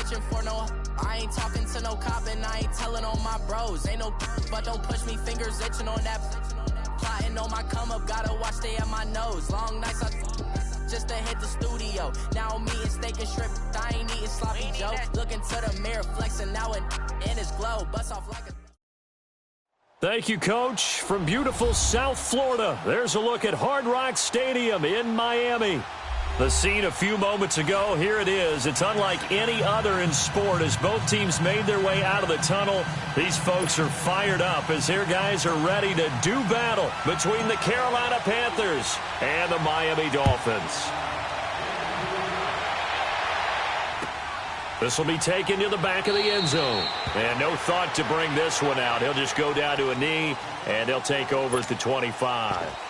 bitching for no. I ain't talking to no cop and I ain't telling on my bros. Ain't no but don't push me, fingers itching on that. Plotting on my come up, gotta watch stay at my nose. Long nights I just to hit the studio. Now I'm eating steak and shrimp, I ain't eating sloppy Joe. Looking to the mirror, flexing now and in his glow. Bust off like a... Thank you, Coach. From beautiful South Florida, there's a look at Hard Rock Stadium in Miami. The scene a few moments ago, here it is. It's unlike any other in sport as both teams made their way out of the tunnel. These folks are fired up as their guys are ready to do battle between the Carolina Panthers and the Miami Dolphins. This will be taken to the back of the end zone. And no thought to bring this one out. He'll just go down to a knee, and they'll take over at the 25.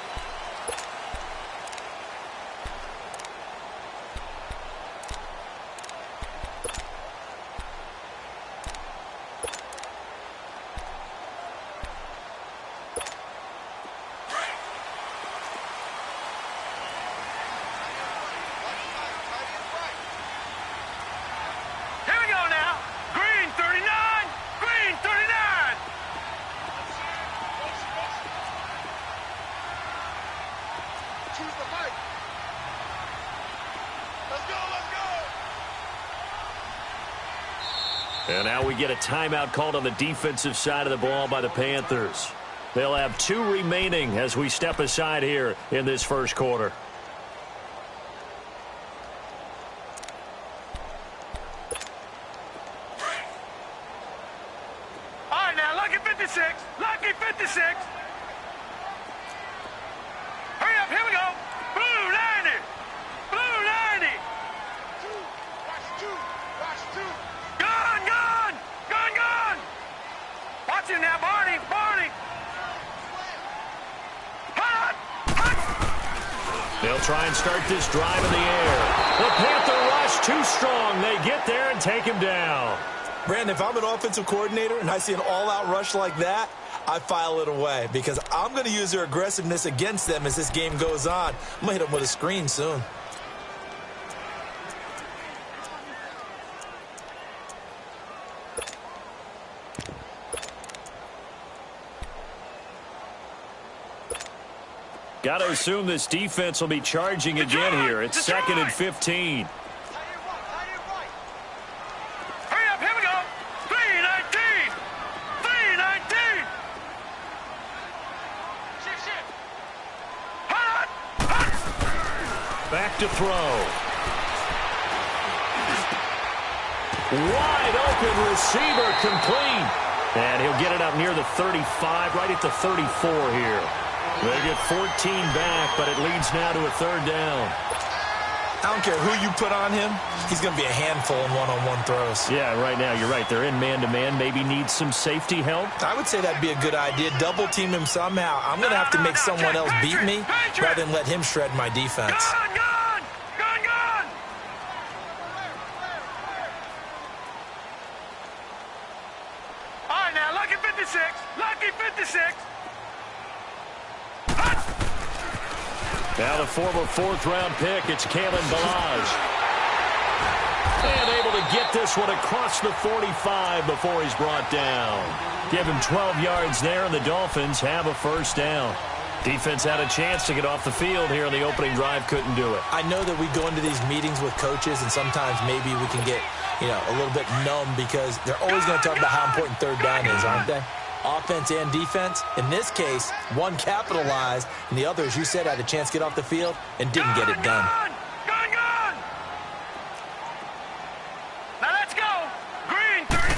And now we get a timeout called on the defensive side of the ball by the Panthers. They'll have 2 remaining as we step aside here in this first quarter. All right, now, lucky 56. Lucky 56. Hurry up, here we go. Blue 90. Blue 90. Watch two. Gun. Watch him now, Barney. Hot. They'll try and start this drive in the air. The Panther rush too strong. They get there and take him down. Brandon, if I'm an offensive coordinator and I see an all-out rush like that, I file it away because I'm going to use their aggressiveness against them as this game goes on. I'm going to hit them with a screen soon. Got to assume this defense will be charging again here. It's 2nd and 15. Hurry up, here we go. 3-19. Shift. Hot. Back to throw. Wide open receiver complete. And he'll get it up near the 35, right at the 34 here. They get 14 back, but it leads now to a 3rd down. I don't care who you put on him. He's going to be a handful in one-on-one throws. Yeah, right now, you're right. They're in man-to-man. Maybe needs some safety help. I would say that'd be a good idea. Double team him somehow. I'm going to have to make someone else beat me rather than let him shred my defense. Gun. All right, now, lucky 56. Now the former 4th-round pick, it's Kalen Ballage. And able to get this one across the 45 before he's brought down. Give him 12 yards there, and the Dolphins have a 1st down. Defense had a chance to get off the field here on the opening drive, couldn't do it. I know that we go into these meetings with coaches, and sometimes maybe we can get, a little bit numb because they're always going to talk about how important 3rd down is, aren't they? Offense and defense. In this case, one capitalized, and the other, as you said, had a chance to get off the field and didn't get it done. Gun. Now let's go. Green 30.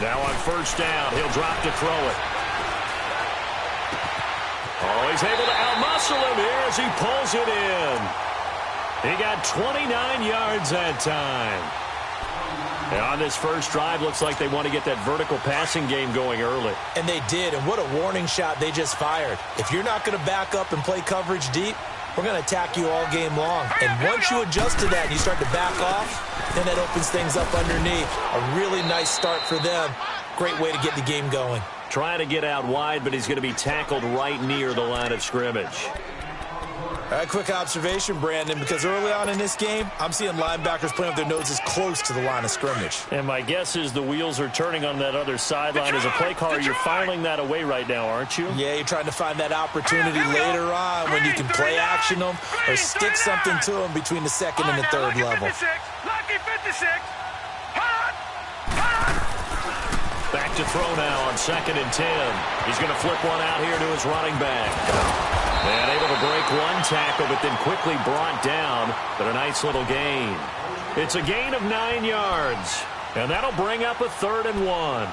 Now on 1st down, he'll drop to throw it. Oh, he's able to outmuscle him here as he pulls it in. He got 29 yards that time. And on this first drive, looks like they want to get that vertical passing game going early. And they did, and what a warning shot they just fired. If you're not going to back up and play coverage deep, we're going to attack you all game long. And once you adjust to that and you start to back off, then that opens things up underneath. A really nice start for them. Great way to get the game going. Trying to get out wide, but he's going to be tackled right near the line of scrimmage. Quick observation, Brandon, because early on in this game, I'm seeing linebackers playing with their noses close to the line of scrimmage. And my guess is the wheels are turning on that other sideline. As a play caller, you're filing that away right now, aren't you? Yeah, you're trying to find that opportunity later on when you can play action them or stick something to them between the second and the third level. Lucky 56. Back to throw now on 2nd and 10. He's going to flip one out here to his running back. And able to break one tackle, but then quickly brought down. But a nice little gain. It's a gain of 9 yards. And that'll bring up a 3rd and 1.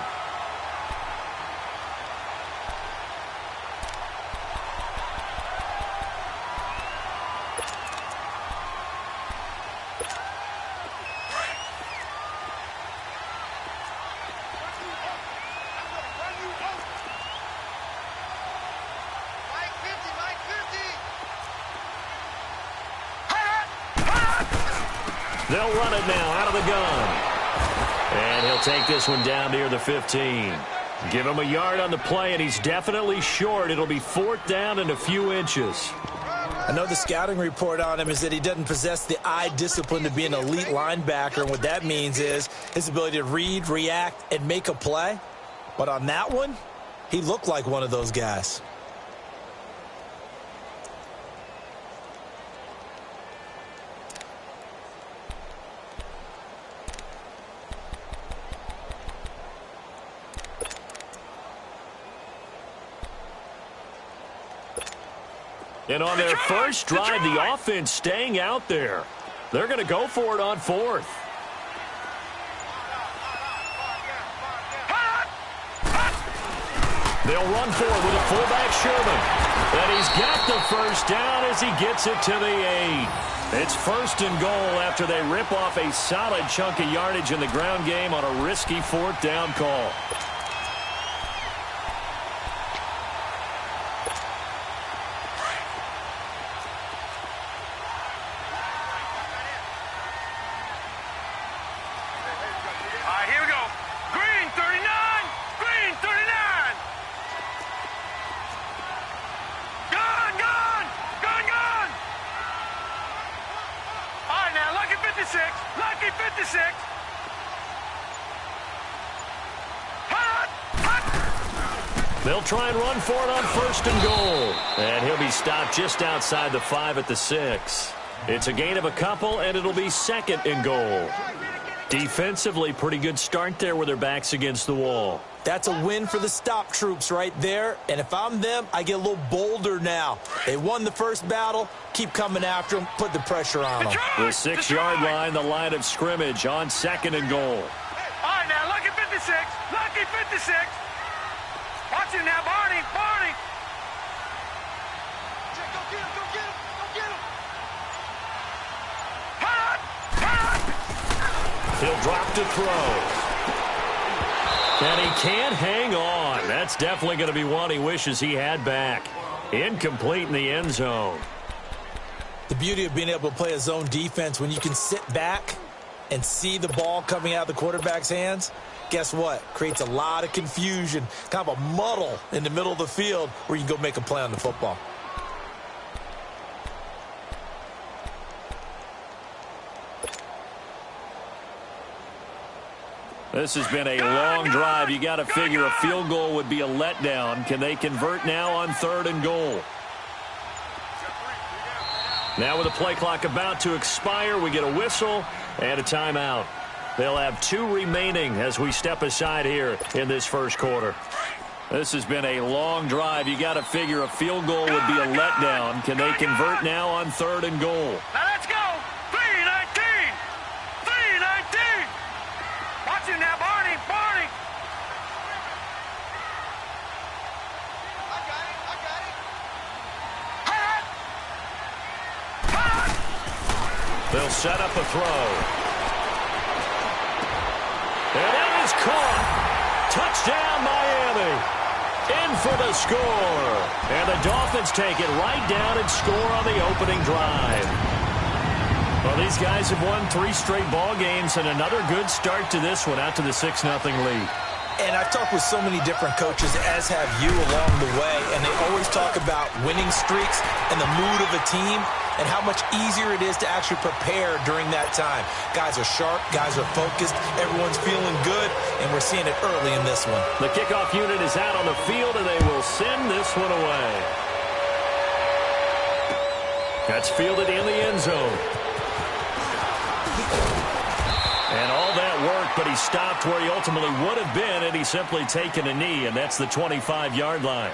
They'll run it now out of the gun. And he'll take this one down near the 15. Give him a yard on the play, and he's definitely short. It'll be 4th down and a few inches. I know the scouting report on him is that he doesn't possess the eye discipline to be an elite linebacker, and what that means is his ability to read, react, and make a play. But on that one, he looked like one of those guys. And on their first drive, the offense staying out there. They're going to go for it on 4th. They'll run for it with a fullback Sherman. And he's got the first down as he gets it to the 8. It's 1st and goal after they rip off a solid chunk of yardage in the ground game on a risky 4th down call. Lucky 56. They'll try and run for it on 1st and goal. And he'll be stopped just outside the 5 at the 6. It's a gain of a couple, and it'll be 2nd and goal. Defensively, pretty good start there with their backs against the wall. That's a win for the stop troops right there. And if I'm them, I get a little bolder now. They won the first battle. Keep coming after them. Put the pressure on them. The 6-yard line, the line of scrimmage on 2nd and goal. All right, now, Lucky 56. Lucky 56. Watch him now, Barney. Barney. Go get him. Go get him. Go get him. He'll drop to throw. And he can't hang on. That's definitely going to be one he wishes he had back. Incomplete in the end zone. The beauty of being able to play a zone defense when you can sit back and see the ball coming out of the quarterback's hands, guess what? Creates a lot of confusion, kind of a muddle in the middle of the field where you can go make a play on the football. This has been a long drive. You got to figure a field goal would be a letdown. Can they convert now on 3rd and goal? Now with the play clock about to expire, we get a whistle and a timeout. They'll have 2 remaining as we step aside here in this first quarter. This has been a long drive. You got to figure a field goal would be a letdown. Can they convert now on 3rd and goal? Now let's go. 3-19. 3-19. Watch him now, Barney. Barney. I got it. They'll set up a throw. And that is caught. Touchdown, Miami. In for the score. And the Dolphins take it right down and score on the opening drive. Well, these guys have won 3 straight ball games and another good start to this one out to the 6-0 lead. And I've talked with so many different coaches, as have you along the way, and they always talk about winning streaks and the mood of a team and how much easier it is to actually prepare during that time. Guys are sharp, guys are focused, everyone's feeling good, and we're seeing it early in this one. The kickoff unit is out on the field, and they will send this one away. That's fielded in the end zone. And all that work, but he stopped where he ultimately would have been, and he's simply taken a knee, and that's the 25-yard line.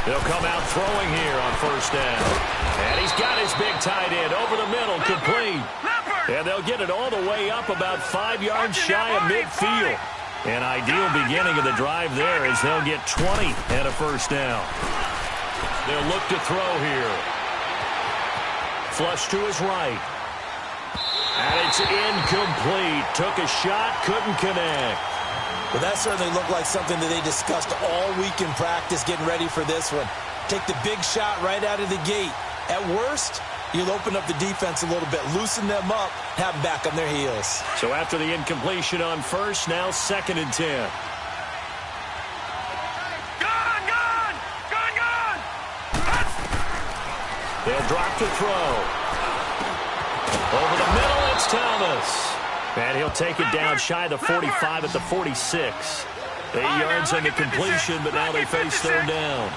He'll come out throwing here on first down. And he's got his big tight end over the middle, complete. And they'll get it all the way up about 5 yards shy of midfield. An ideal beginning of the drive there as they'll get 20 and a first down. They'll look to throw here. Flush to his right. And it's incomplete. Took a shot, couldn't connect. Well, that certainly looked like something that they discussed all week in practice getting ready for this one. Take the big shot right out of the gate. At worst, you'll open up the defense a little bit, loosen them up, have them back on their heels. So after the incompletion on first, now 2nd and 10. Gone! They'll drop to throw. Over the middle, it's Thomas. And he'll take it down shy of the 45 at the 46. 8 yards on the completion, but now they face 3rd down.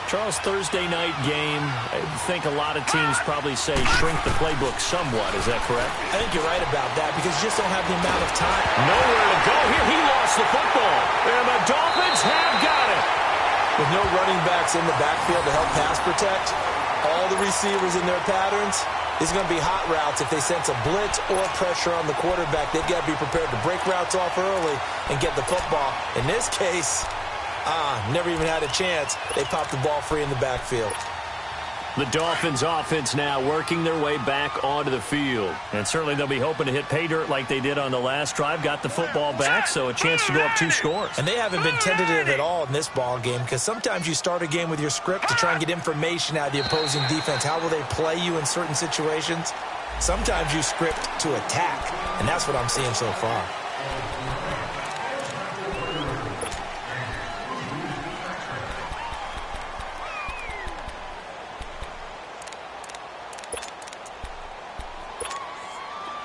Charles, Thursday night game, I think a lot of teams probably say shrink the playbook somewhat. Is that correct? I think you're right about that because you just don't have the amount of time. Nowhere to go here. He lost the football. And the Dolphins have got it. With no running backs in the backfield to help pass protect, all the receivers in their patterns, it's going to be hot routes. If they sense a blitz or pressure on the quarterback, they've got to be prepared to break routes off early and get the football. In this case, never even had a chance. They popped the ball free in the backfield. The Dolphins offense now working their way back onto the field. And certainly they'll be hoping to hit pay dirt like they did on the last drive. Got the football back, so a chance to go up 2 scores. And they haven't been tentative at all in this ball game because sometimes you start a game with your script to try and get information out of the opposing defense. How will they play you in certain situations? Sometimes you script to attack, and that's what I'm seeing so far.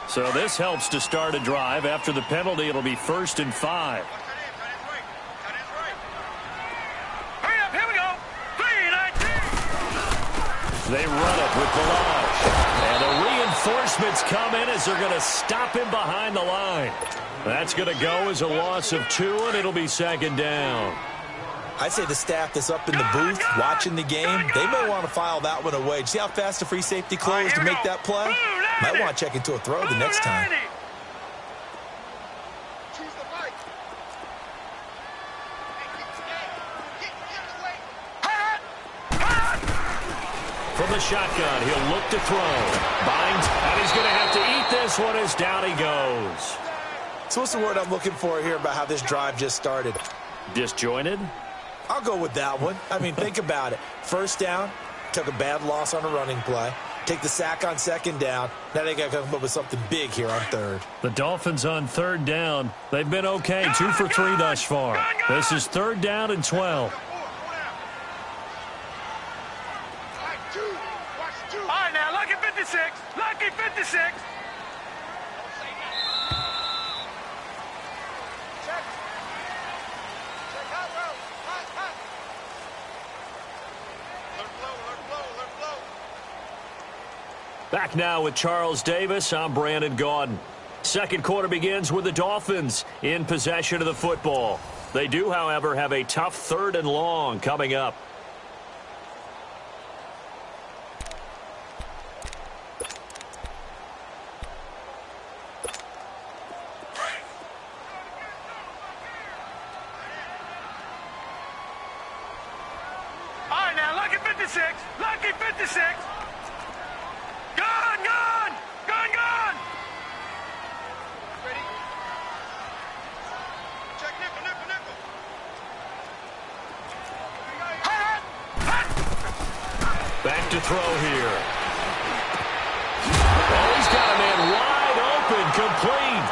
So this helps to start a drive. After the penalty, it'll be 1st and 5. Hurry up, here we go. 3-19. They run it with Balazs. And the reinforcements come in as they're going to stop him behind the line. That's going to go as a loss of 2, and it'll be 2nd down. I'd say the staff that's up in the booth watching the game, they may want to file that one away. Did you see how fast the free safety closed to make that play? Might want to check into a throw the next time. From the shotgun, he'll look to throw. Binds, and he's going to have to eat this one as down he goes. So what's the word I'm looking for here about how this drive just started? Disjointed? I'll go with that one. I mean, think about it. First down, took a bad loss on a running play. Take the sack on 2nd down. Now they got to come up with something big here on 3rd. The Dolphins on 3rd down. They've been okay, 2 for 3 thus far. This is 3rd down and 12. All right, now, lucky 56. Lucky 56. Back now with Charles Davis. I'm Brandon Gaudin. Second quarter begins with the Dolphins in possession of the football. They do, however, have a tough 3rd and long coming up. All right, now, lucky 56. Lucky 56. Gone, gone. Gone, gone. Ready? Check nickel, nickel, nickel. Hot, hot. Back to throw here. Oh, he's got a man wide open, complete.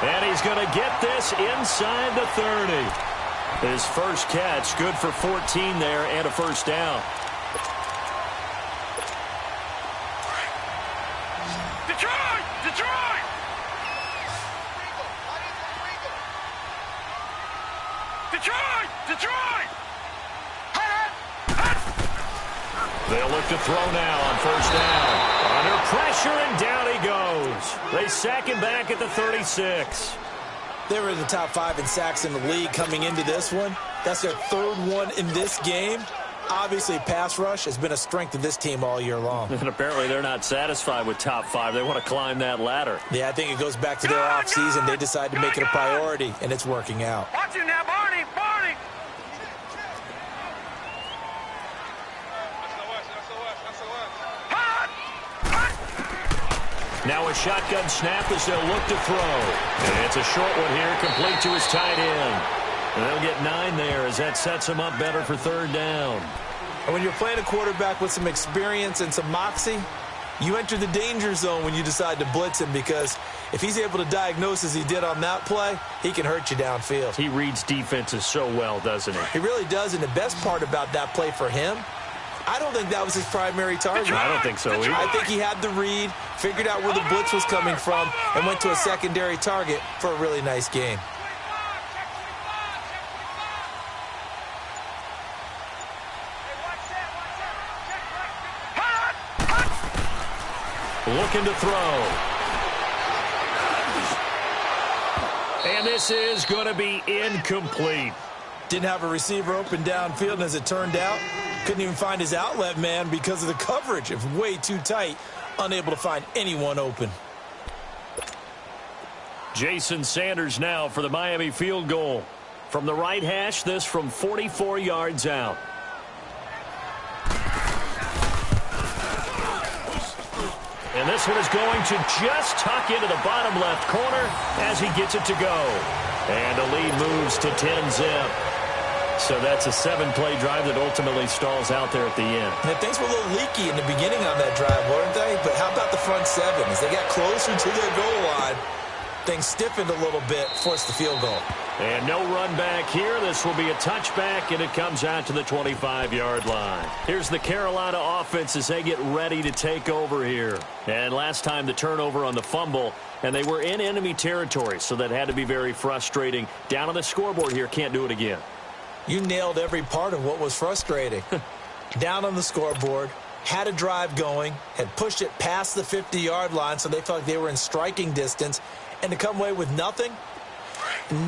And he's going to get this inside the 30. His first catch, good for 14 there and a first down. Detroit! Detroit! Detroit! Detroit! They'll look to throw now on first down. Under pressure, and down he goes. They sack him back at the 36. They were in the top 5 in sacks in the league coming into this one. That's their 3rd one in this game. Obviously, pass rush has been a strength of this team all year long. And apparently they're not satisfied with top 5. They want to climb that ladder. Yeah, I think it goes back to their offseason. They decided to make it a priority, and it's working out. Watch him now, Barney! Barney! Now a shotgun snap as they'll look to throw. And it's a short one here, complete to his tight end. And they'll get 9 there as that sets him up better for 3rd down. And when you're playing a quarterback with some experience and some moxie, you enter the danger zone when you decide to blitz him, because if he's able to diagnose as he did on that play, he can hurt you downfield. He reads defenses so well, doesn't he? He really does, and the best part about that play for him, I don't think that was his primary target. I don't think so either. I think he had the read, figured out where the blitz was coming from, and went to a secondary target for a really nice game. Looking to throw. And this is going to be incomplete. Didn't have a receiver open downfield, and as it turned out, couldn't even find his outlet man because of the coverage. It was way too tight, unable to find anyone open. Jason Sanders now for the Miami field goal. From the right hash, this from 44 yards out. And this one is going to just tuck into the bottom left corner as he gets it to go. And the lead moves to 10-zip. So that's a 7-play drive that ultimately stalls out there at the end. And things were a little leaky in the beginning on that drive, weren't they? But how about the front 7? As they got closer to their goal line, things stiffened a little bit, forced the field goal. And no run back here. This will be a touchback, and it comes out to the 25-yard line. Here's the Carolina offense as they get ready to take over here. And last time the turnover on the fumble, and they were in enemy territory, so that had to be very frustrating. Down on the scoreboard here, can't do it again. You nailed every part of what was frustrating. Down on the scoreboard, had a drive going, had pushed it past the 50-yard line, so they felt like they were in striking distance, and to come away with nothing,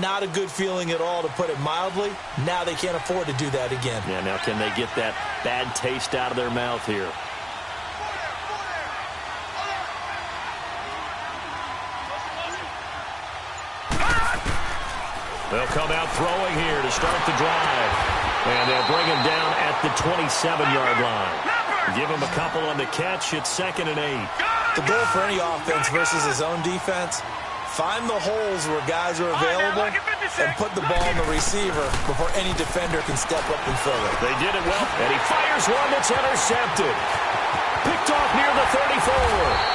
not a good feeling at all, to put it mildly. Now they can't afford to do that again. Yeah, now can they get that bad taste out of their mouth here? They'll come out throwing here to start the drive. And they'll bring him down at the 27-yard line. Give him a couple on the catch. It's 2nd and 8. The goal for any offense versus his own defense, find the holes where guys are available and put the ball in the receiver before any defender can step up and fill it. They did it well, and he fires one that's intercepted. Picked off near the 34.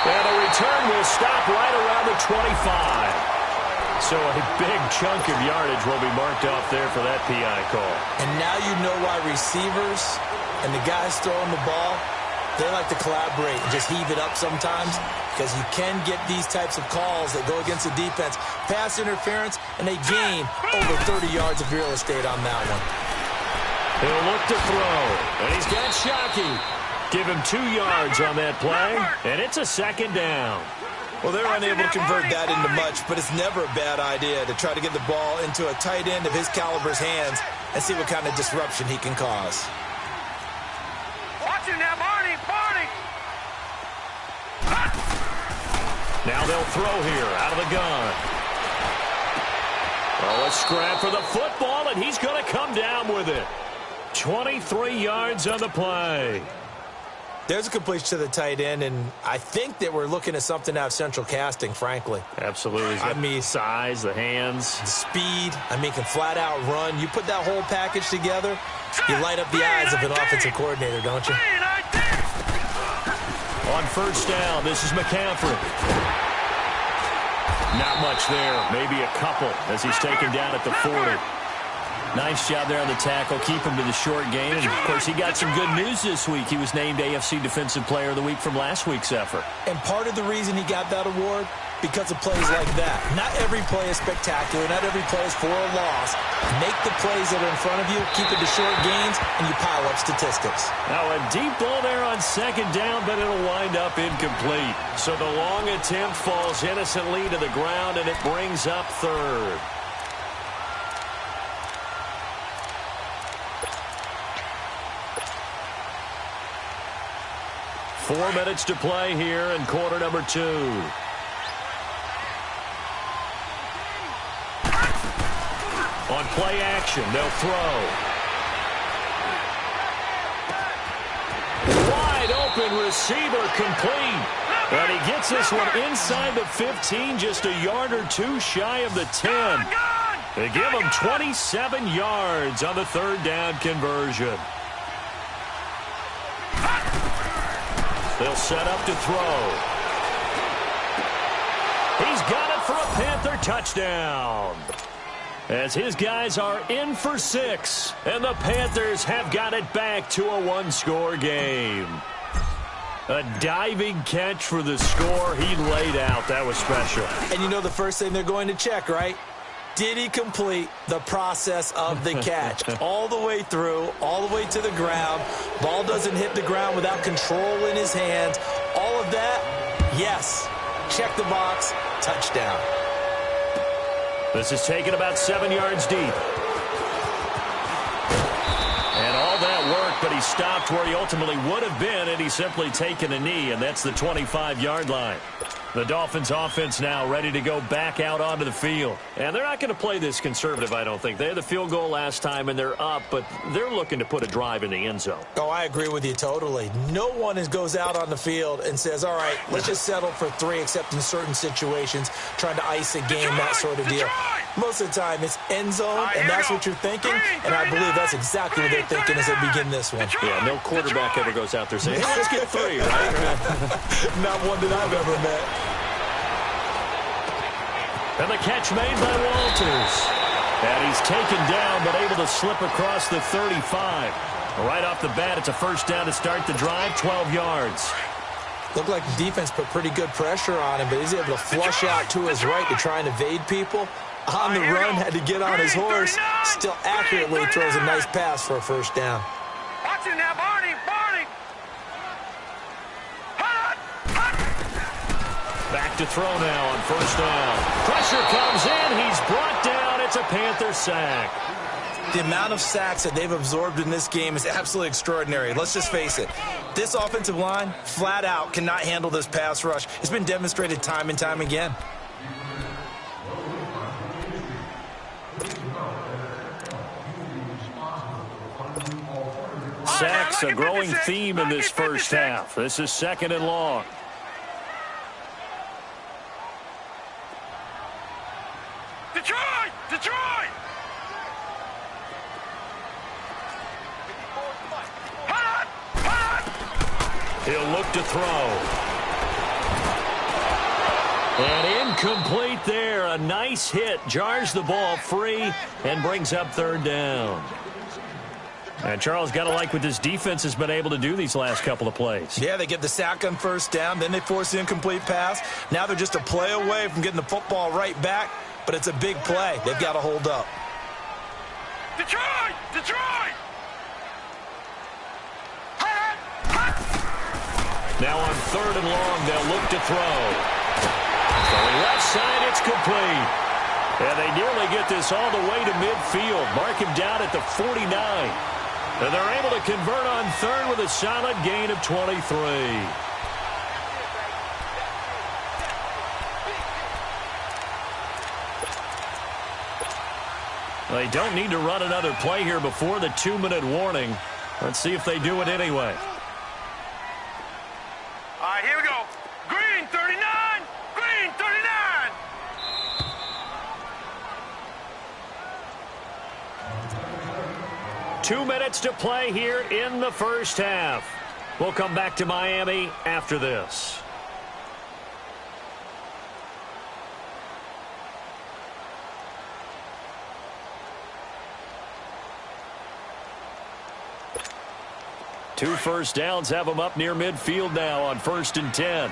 And the return will stop right around the 25. So a big chunk of yardage will be marked off there for that PI call. And now you know why receivers and the guys throwing the ball, they like to collaborate and just heave it up sometimes, because you can get these types of calls that go against the defense. Pass interference, and they gain over 30 yards of real estate on that one. He'll look to throw, and he's got Shockey. Give him 2 yards on that play, and it's a 2nd down. Well, they're unable to convert that into much, but it's never a bad idea to try to get the ball into a tight end of his caliber's hands and see what kind of disruption he can cause. Watch him now, Barney. Barney. Now they'll throw here out of the gun. Oh, a scrap for the football, and he's going to come down with it. 23 yards on the play. There's a completion to the tight end, and I think that we're looking at something out of Central Casting, frankly. Absolutely. I mean, size, the hands. Speed. I mean, can flat out run. You put that whole package together, you light up the eyes of an offensive coordinator, don't you? On first down, this is McCaffrey. Not much there. Maybe a couple as he's taken down at the 40. Nice job there on the tackle. Keep him to the short game. And, of course, he got some good news this week. He was named AFC Defensive Player of the Week from last week's effort. And part of the reason he got that award, because of plays like that. Not every play is spectacular. Not every play is for a loss. Make the plays that are in front of you, keep it to short gains, and you pile up statistics. Now a deep ball there on second down, but it'll wind up incomplete. So the long attempt falls innocently to the ground, and it brings up third. Four minutes to play here in quarter number 2. On play action, they'll throw. Wide open receiver complete. And he gets this one inside the 15, just a yard or two shy of the 10. They give him 27 yards on the third down conversion. They'll set up to throw. He's got it for a Panther touchdown. As his guys are in for 6, and the Panthers have got it back to a one-score game. A diving catch for the score. He laid out. That was special. And you know the first thing they're going to check, right? Did he complete the process of the catch? All the way through, all the way to the ground. Ball doesn't hit the ground without control in his hands. All of that, yes. Check the box, touchdown. This is taken about 7 yards deep. And all that work, but he stopped where he ultimately would have been, and he's simply taken a knee, and that's the 25-yard line. The Dolphins offense now ready to go back out onto the field. And they're not going to play this conservative, I don't think. They had the field goal last time, and they're up, but they're looking to put a drive in the end zone. Oh, I agree with you totally. No one goes out on the field and says, all right, let's just settle for 3, except in certain situations, trying to ice a game, that sort of deal. Most of the time, it's end zone, and that's what you're thinking, and I believe that's exactly what they're thinking as they begin this one. Yeah, no quarterback ever goes out there saying, hey, let's get 3, right? Not one that I've ever met. And the catch made by Walters. And he's taken down, but able to slip across the 35. Right off the bat, it's a first down to start the drive, 12 yards. Looked like the defense put pretty good pressure on him, but he's able to flush out to his right to try and evade people. On the run, had to get on his horse. Still accurately throws a nice pass for a first down. Watch him now, Barney. Barney. Back to throw now on first down. Pressure comes in. He's brought down. It's a Panther sack. The amount of sacks that they've absorbed in this game is absolutely extraordinary. Let's just face it. This offensive line, flat out, cannot handle this pass rush. It's been demonstrated time and time again. Sacks, a growing theme in this first half. This is second and long. Detroit! Detroit! He'll look to throw. And incomplete there. A nice hit. Jars the ball free and brings up third down. And Charles, got to like what this defense has been able to do these last couple of plays. Yeah, they get the sack on first down, then they force the incomplete pass. Now they're just a play away from getting the football right back, but it's a big play. They've got to hold up. Detroit! Detroit! Now on third and long, they'll look to throw. Going left side, it's complete. And they nearly get this all the way to midfield. Mark him down at the 49. And they're able to convert on third with a solid gain of 23. They don't need to run another play here before the 2-minute warning. Let's see if they do it anyway. All right, here we go. Green 39. Green 39. Two minutes to play here in the first half. We'll come back to Miami after this. Two first downs have them up near midfield now on 1st and 10.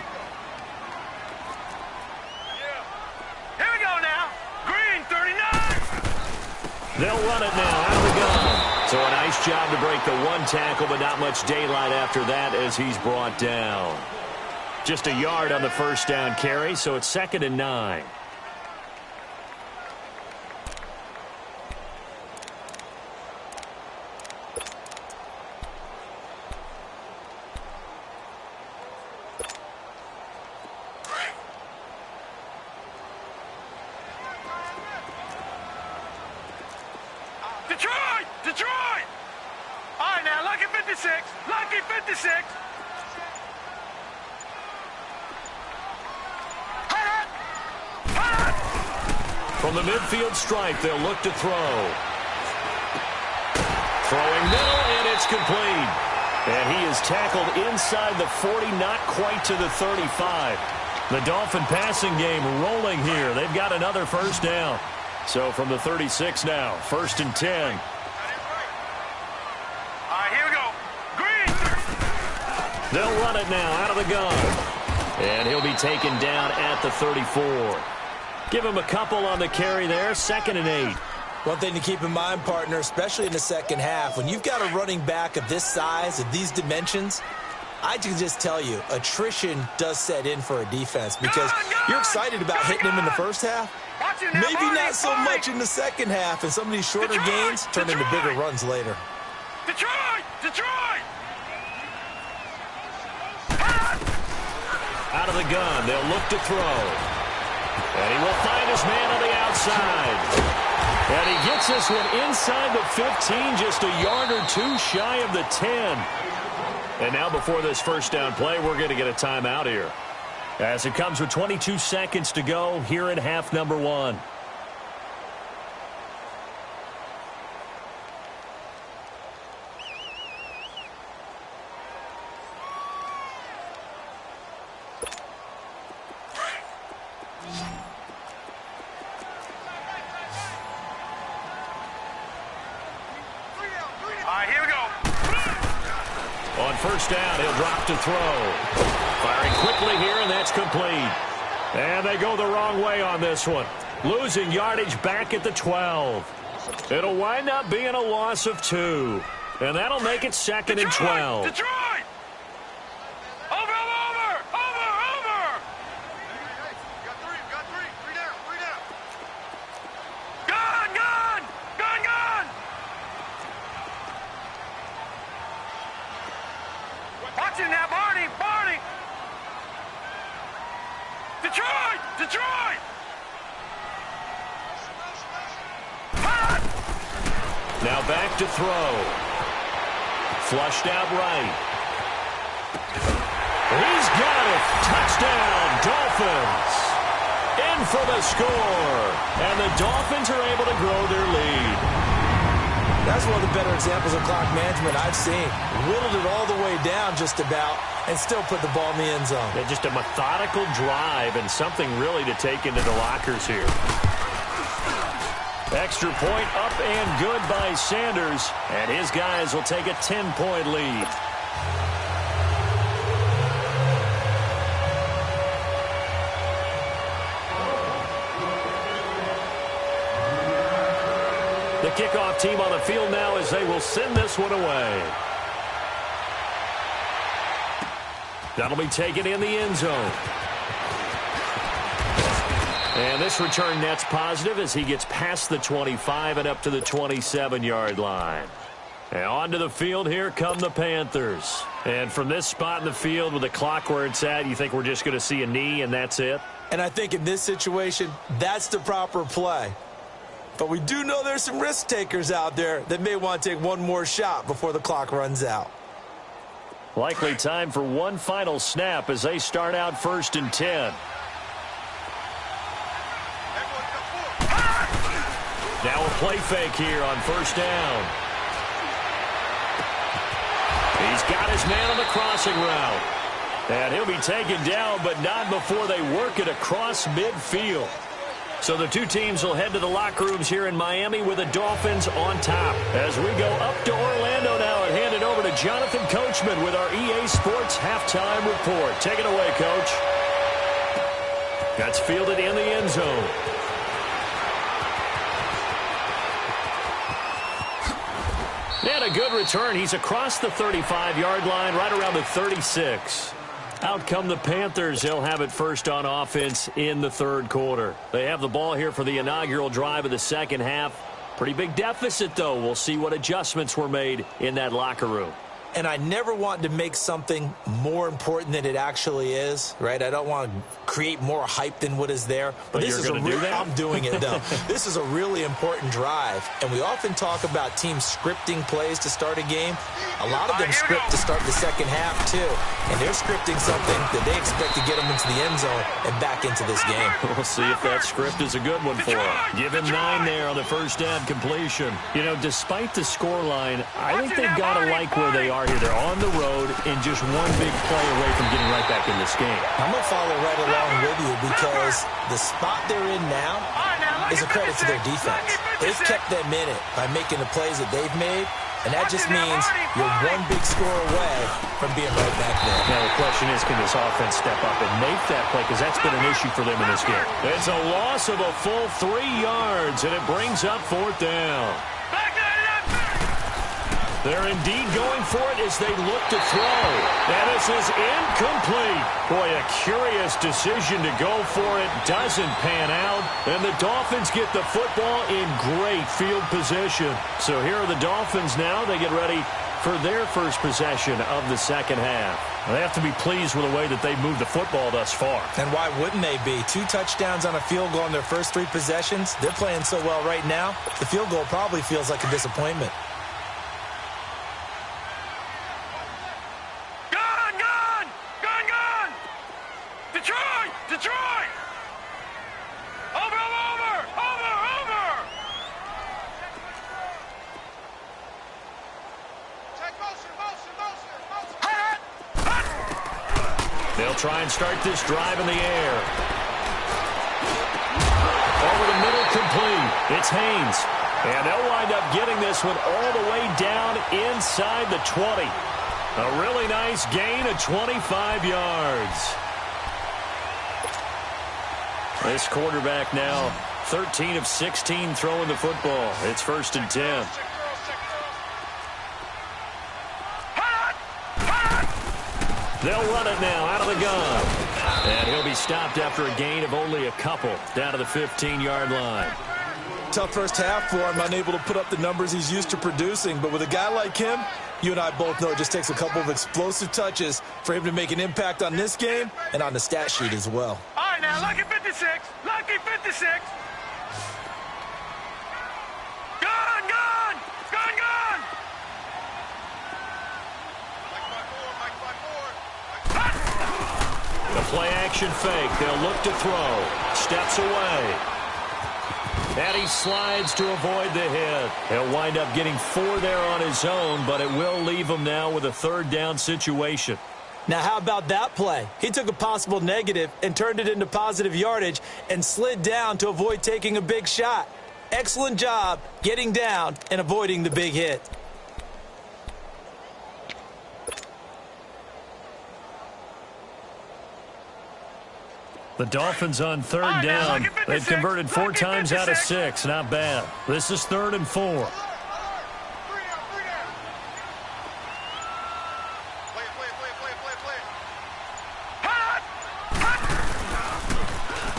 Here we go now. Green 39. They'll run it now out of the gun. So a nice job to break the one tackle, but not much daylight after that as he's brought down. Just a yard on the first down carry, so it's 2nd and 9. Detroit! Detroit! All right, now, Lucky 56. Lucky 56. From the midfield stripe, they'll look to throw. Throwing middle, and it's complete. And he is tackled inside the 40, not quite to the 35. The Dolphin passing game rolling here. They've got another first down. So from the 36 now, 1st and 10. All right, here we go. Green. They'll run it now out of the gun. And he'll be taken down at the 34. Give him a couple on the carry there, 2nd and 8. One thing to keep in mind, partner, especially in the second half, when you've got a running back of this size, of these dimensions, I can just tell you, attrition does set in for a defense because you're excited about hitting him in the first half. Maybe not so much in the second half, and some of these shorter gains turn into bigger runs later. Detroit! Detroit! Out of the gun, they'll look to throw. And he will find his man on the outside. And he gets this one inside the 15, just a yard or two shy of the 10. And now before this first down play, we're going to get a timeout here, as it comes with 22 seconds to go here in half number 1. All right, here we go. On first down, he'll drop to throw. Firing quickly here, and that's complete. And they go the wrong way on this one. Losing yardage back at the 12. It'll wind up being a loss of 2. And that'll make it 2nd and 12. Detroit! Over! Got three. Three down. Gun! Watching that, Barney! Detroit! Now back to throw. Flushed out right. He's got it. Touchdown, Dolphins. In for the score. And the Dolphins are able to grow their lead. That's one of the better examples of clock management I've seen. Whittled it all the way down just about and still put the ball in the end zone. Yeah, just a methodical drive and something really to take into the lockers here. Extra point up and good by Sanders. And his guys will take a 10-point lead. The kickoff team on the field now as they will send this one away. That'll be taken in the end zone. And this return net's positive as he gets past the 25 and up to the 27-yard line. And onto the field, here come the Panthers. And from this spot in the field with the clock where it's at, you think we're just going to see a knee and that's it? And I think in this situation, that's the proper play. But we do know there's some risk takers out there that may want to take one more shot before the clock runs out. Likely time for one final snap as they start out 1st and 10. Now a play fake here on 1st down. He's got his man on the crossing route. And he'll be taken down, but not before they work it across midfield. So the two teams will head to the locker rooms here in Miami with the Dolphins on top. As we go up to Orlando now and hand it over to Jonathan Coachman with our EA Sports Halftime Report. Take it away, Coach. That's fielded in the end zone. And a good return. He's across the 35-yard line, right around the 36. Out come the Panthers. They'll have it first on offense in the third quarter. They have the ball here for the inaugural drive of the second half. Pretty big deficit, though. We'll see what adjustments were made in that locker room. And I never want to make something more important than it actually is, right? I don't want to create more hype than what is there. But this you're is going to do that? I'm doing it, though. This is a really important drive. And we often talk about teams scripting plays to start a game. A lot of them script to start the second half, too. And they're scripting something that they expect to get them into the end zone and back into this game. We'll see if that script is a good one for them. Give him 9 there on the first down completion. You know, despite the scoreline, I think they've got to like where they are here. They're on the road and just one big play away from getting right back in this game. I'm going to follow right along with you because the spot they're in now is a credit to their defense. They've kept them in it by making the plays that they've made, and that just means you're one big score away from being right back there. Now the question is, can this offense step up and make that play? Because that's been an issue for them in this game. It's a loss of a full 3 yards, and it brings up 4th down. They're indeed going for it as they look to throw. And this is incomplete. Boy, a curious decision to go for it. Doesn't pan out. And the Dolphins get the football in great field position. So here are the Dolphins now. They get ready for their first possession of the second half. They have to be pleased with the way that they've moved the football thus far. And why wouldn't they be? 2 touchdowns on a field goal in their first 3 possessions. They're playing so well right now, the field goal probably feels like a disappointment. Detroit! Over! Take motion! They'll try and start this drive in the air. Over the middle, complete. It's Haynes. And they'll wind up getting this one all the way down inside the 20. A really nice gain of 25 yards. This quarterback now 13 of 16 throwing the football. It's 1st and 10. They'll run it now out of the gun. And he'll be stopped after a gain of only a couple down to the 15-yard line. Tough first half for him, unable to put up the numbers he's used to producing. But with a guy like him, you and I both know it just takes a couple of explosive touches for him to make an impact on this game and on the stat sheet as well. All right, now, lucky 56. Lucky 56. Gone! The play-action fake. They'll look to throw. Steps away. And he slides to avoid the hit. He'll wind up getting 4 there on his own, but it will leave him now with a 3rd down situation. Now, how about that play? He took a possible negative and turned it into positive yardage and slid down to avoid taking a big shot. Excellent job getting down and avoiding the big hit. The Dolphins on 3rd down. They've converted 4 times out of 6. Not bad. This is 3rd and 4.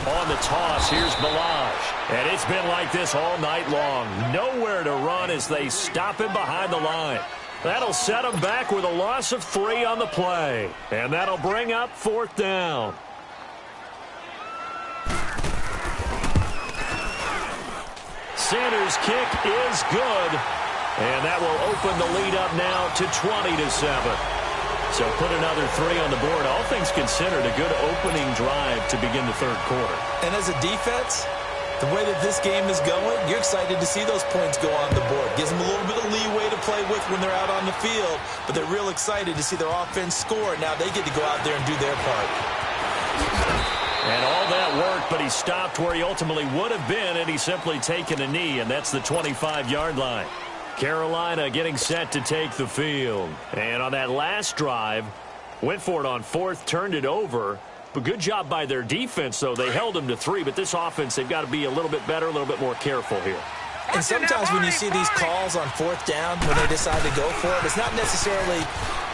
On the toss, snaps. Here's Ballage. And it's been like this all night long. Nowhere to run as they stop him behind the line. That'll set him back with a loss of 3 on the play. And that'll bring up 4th down. Sanders' kick is good. And that will open the lead up now to 20-7. So put another 3 on the board. All things considered, a good opening drive to begin the third quarter. And as a defense, the way that this game is going, you're excited to see those points go on the board. Gives them a little bit of leeway to play with when they're out on the field, but they're real excited to see their offense score. Now they get to go out there and do their part. And all that work, but he stopped where he ultimately would have been, and he's simply taken a knee, and that's the 25-yard line. Carolina getting set to take the field. And on that last drive, went for it on 4th, turned it over. But good job by their defense, though. They held them to 3, but this offense, they've got to be a little bit better, a little bit more careful here. And sometimes when you see these calls on 4th down, when they decide to go for it, it's not necessarily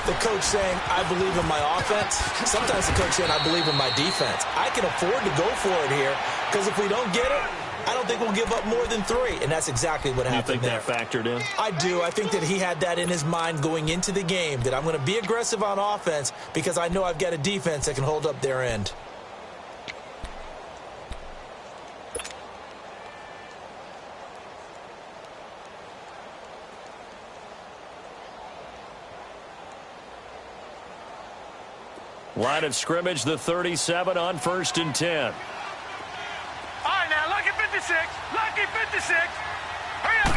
the coach saying, I believe in my offense. Sometimes the coach saying, I believe in my defense. I can afford to go for it here, because if we don't get it, I don't think we'll give up more than 3, and that's exactly what happened there. You think that factored in? I do. I think that he had that in his mind going into the game, that I'm going to be aggressive on offense because I know I've got a defense that can hold up their end. Line of scrimmage, the 37 on 1st and 10. Lucky 56. Lucky 56. Hurry up.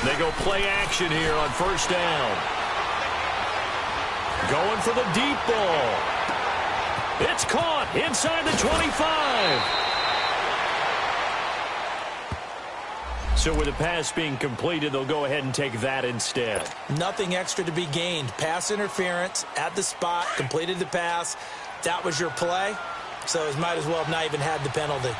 They go play action here on 1st down. Going for the deep ball. It's caught inside the 25. So with the pass being completed, they'll go ahead and take that instead. Nothing extra to be gained. Pass interference at the spot, completed the pass. That was your play. So it might as well have not even had the penalty.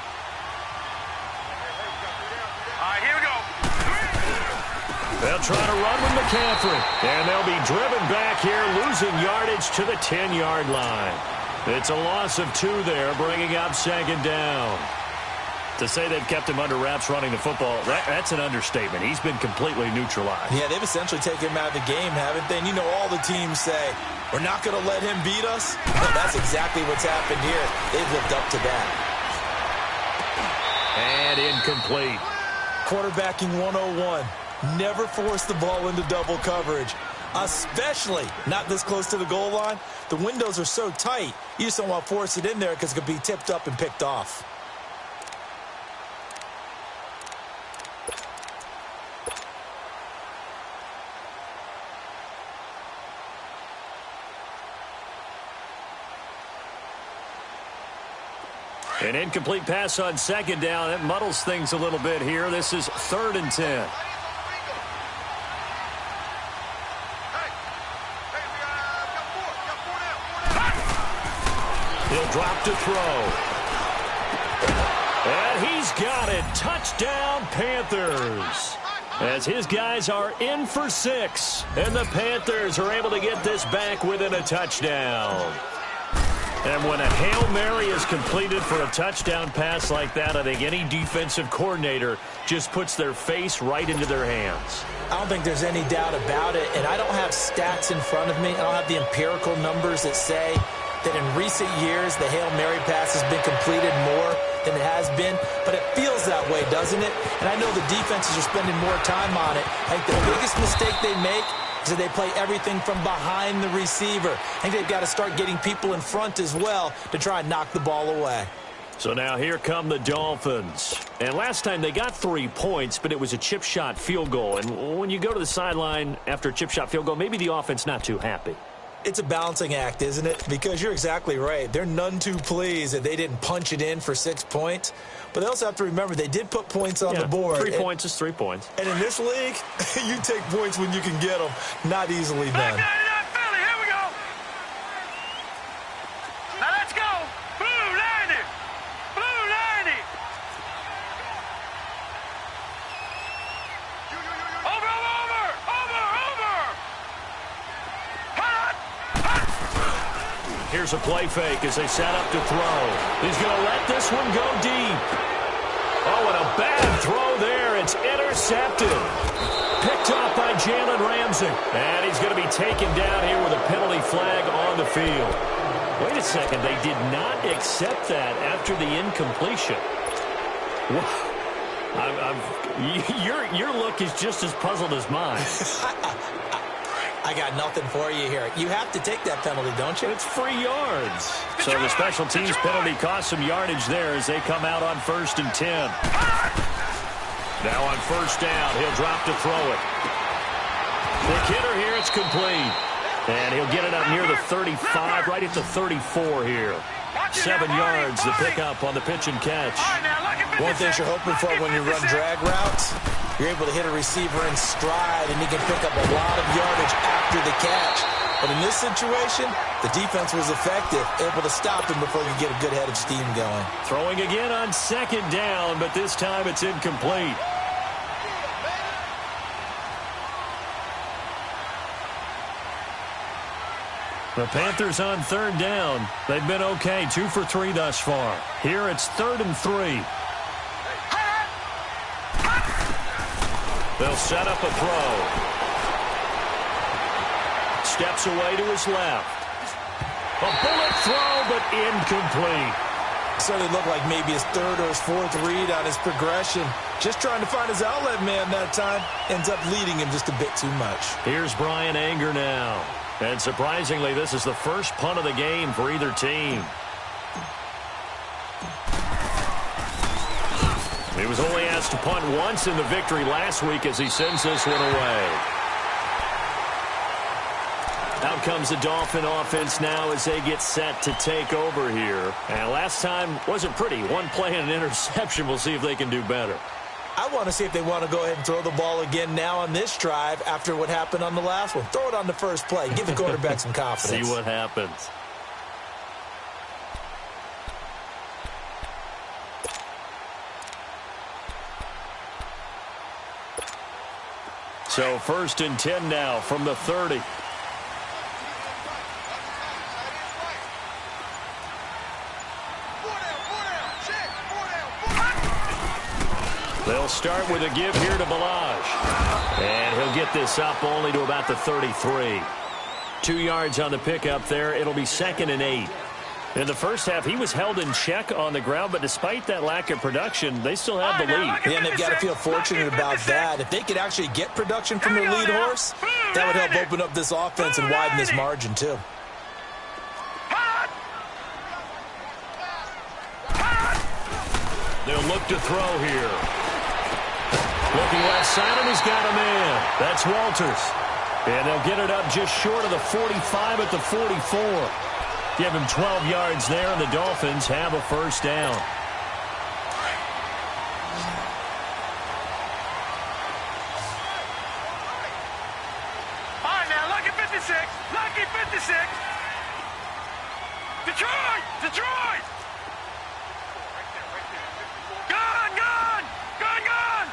They'll try to run with McCaffrey, and they'll be driven back here, losing yardage to the 10-yard line. It's a loss of 2 there, bringing up 2nd down. To say they've kept him under wraps running the football, that's an understatement. He's been completely neutralized. Yeah, they've essentially taken him out of the game, haven't they? And you know all the teams say, we're not going to let him beat us. Well, that's exactly what's happened here. They've lived up to that. And incomplete. Quarterbacking 101. Never force the ball into double coverage, especially not this close to the goal line. The windows are so tight, you just don't want to force it in there because it could be tipped up and picked off. An incomplete pass on 2nd down. That muddles things a little bit here. This is 3rd and 10. He'll drop to throw. And he's got it. Touchdown, Panthers. As his guys are in for 6. And the Panthers are able to get this back within a touchdown. And when a Hail Mary is completed for a touchdown pass like that, I think any defensive coordinator just puts their face right into their hands. I don't think there's any doubt about it. And I don't have stats in front of me. I don't have the empirical numbers that say that in recent years the Hail Mary pass has been completed more than it has been. But it feels that way, doesn't it? And I know the defenses are spending more time on it. I think the biggest mistake they make is that they play everything from behind the receiver. I think they've got to start getting people in front as well to try and knock the ball away. So now here come the Dolphins. And last time they got 3 points, but it was a chip shot field goal. And when you go to the sideline after a chip shot field goal, maybe the offense not too happy. It's a balancing act, isn't it? Because you're exactly right. They're none too pleased that they didn't punch it in for 6 points. But they also have to remember they did put points on the board. 3 points is 3 points. And in this league, you take points when you can get them. Not easily done. Philly, here we go. Now let's go. Blue 90. Blue 90. Over. Here's a play fake as they set up to throw. He's going to let this one go deep. Oh, and a bad throw there. It's intercepted. Picked off by Jalen Ramsey. And he's going to be taken down here with a penalty flag on the field. Wait a second. They did not accept that after the incompletion. Your look is just as puzzled as mine. I got nothing for you here. You have to take that penalty, don't you? It's free yards. So the special teams penalty cost some yardage there as they come out on 1st and 10. Now on 1st down, he'll drop to throw it. The hitter here, it's complete. And he'll get it up near the 35, right at the 34 here. 7 yards, the pickup on the pitch and catch. One thing you're hoping for when you run drag routes, you're able to hit a receiver in stride, and he can pick up a lot of yardage after the catch. But in this situation, the defense was effective, able to stop him before you get a good head of steam going. Throwing again on 2nd down, but this time it's incomplete. The Panthers on 3rd down. They've been okay, 2 for 3 thus far. Here it's 3rd and 3. They'll set up a throw. Steps away to his left. A bullet throw, but incomplete. Certainly looked like maybe his 3rd or his 4th read on his progression. Just trying to find his outlet man that time. Ends up leading him just a bit too much. Here's Brian Anger now. And surprisingly, this is the first punt of the game for either team. He was only asked to punt once in the victory last week as he sends this one away. Out comes the Dolphin offense now as they get set to take over here. And last time wasn't pretty. One play and an interception. We'll see if they can do better. I want to see if they want to go ahead and throw the ball again now on this drive after what happened on the last one. Throw it on the first play. Give the quarterback some confidence. See what happens. So 1st and 10 now from the 30. They'll start with a give here to Ballage. And he'll get this up only to about the 33. 2 yards on the pickup there. It'll be 2nd and 8. In the first half, he was held in check on the ground, but despite that lack of production, they still have the lead. Yeah, and they've got to feel fortunate about that. If they could actually get production from their lead horse, that would help open up this offense and widen this margin, too. They'll look to throw here. Looking left side, and he's got a man. That's Walters. And they'll get it up just short of the 45 at the 44. Give him 12 yards there, and the Dolphins have a 1st down. All right, now, lucky 56. Lucky 56. Detroit! Detroit! Gun! Gun! Gun! Gun!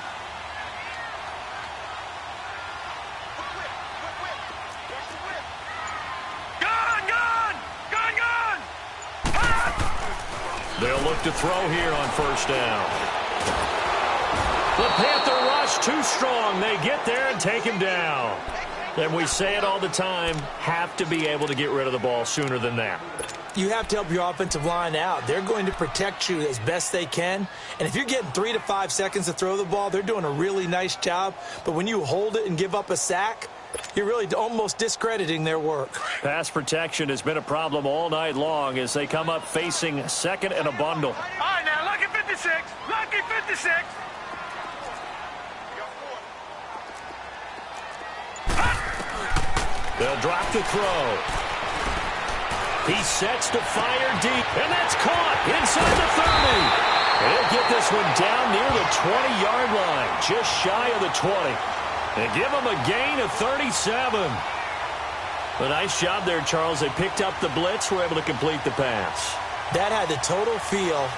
Gun! Gun! Gun! Gun! They'll look to throw here on 1st down. The Panther rush too strong. They get there and take him down. And we say it all the time, have to be able to get rid of the ball sooner than that. You have to help your offensive line out. They're going to protect you as best they can. And if you're getting 3 to 5 seconds to throw the ball, they're doing a really nice job. But when you hold it and give up a sack, you're really almost discrediting their work. Pass protection has been a problem all night long as they come up facing 2nd and a bundle. All right, now, lucky 56. Lucky 56. They'll drop the throw. He sets to fire deep, and that's caught inside the 30. And he'll get this one down near the 20-yard line, just shy of the 20. And give him a gain of 37. A nice job there, Charles. They picked up the blitz, were able to complete the pass. That had the total feel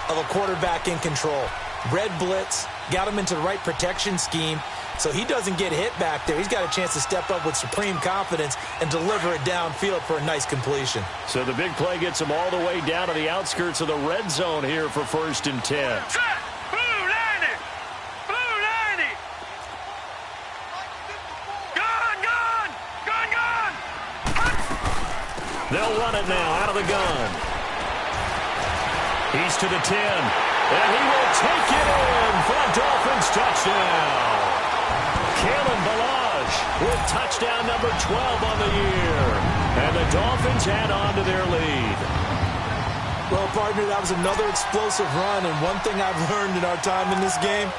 of a quarterback in control. Red blitz, got him into the right protection scheme, so he doesn't get hit back there. He's got a chance to step up with supreme confidence and deliver it downfield for a nice completion. So the big play gets him all the way down to the outskirts of the red zone here for 1st and 10. Set! Blue 90! Blue 90! Gun! Gun! Gun! Gun! They'll run it now out of the gun. He's to the 10, and he will take it in for a Dolphins touchdown. Kalen Ballage with touchdown number 12 on the year. And the Dolphins add on to their lead. Well, partner, that was another explosive run, and one thing I've learned in our time in this game,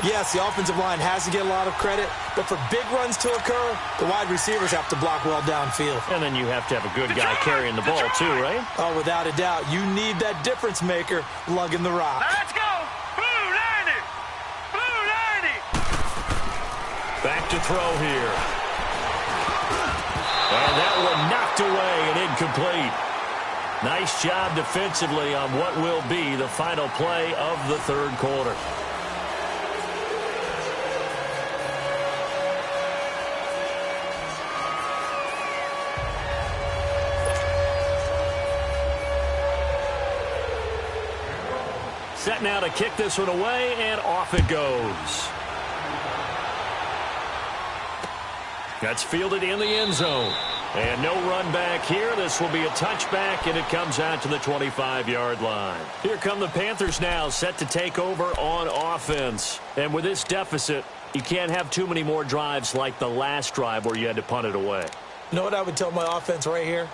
yes, the offensive line has to get a lot of credit, but for big runs to occur, the wide receivers have to block well downfield. And then you have to have a good guy carrying the ball too, right? Oh, without a doubt. You need that difference maker lugging the rock. Let's go! Blue 90! Blue 90! Back to throw here. And that one knocked away and incomplete. Nice job defensively on what will be the final play of the third quarter. Set now to kick this one away, and off it goes. That's fielded in the end zone. And no run back here. This will be a touchback, and it comes out to the 25-yard line. Here come the Panthers now, set to take over on offense. And with this deficit, you can't have too many more drives like the last drive where you had to punt it away. You know what I would tell my offense right here?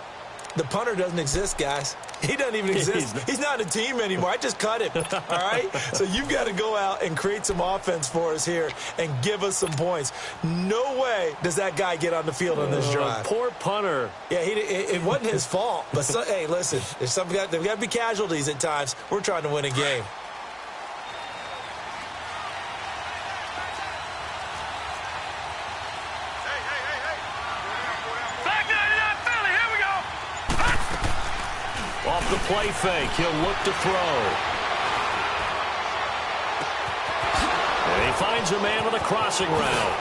The punter doesn't exist, guys. He doesn't even exist. He's not a team anymore. I just cut him, all right? So you've got to go out and create some offense for us here and give us some points. No way does that guy get on the field on this drive. Poor punter. Yeah, it wasn't his fault. But, hey, listen, there's got to be casualties at times. We're trying to win a game. Off the play fake, he'll look to throw. And he finds a man with a crossing route.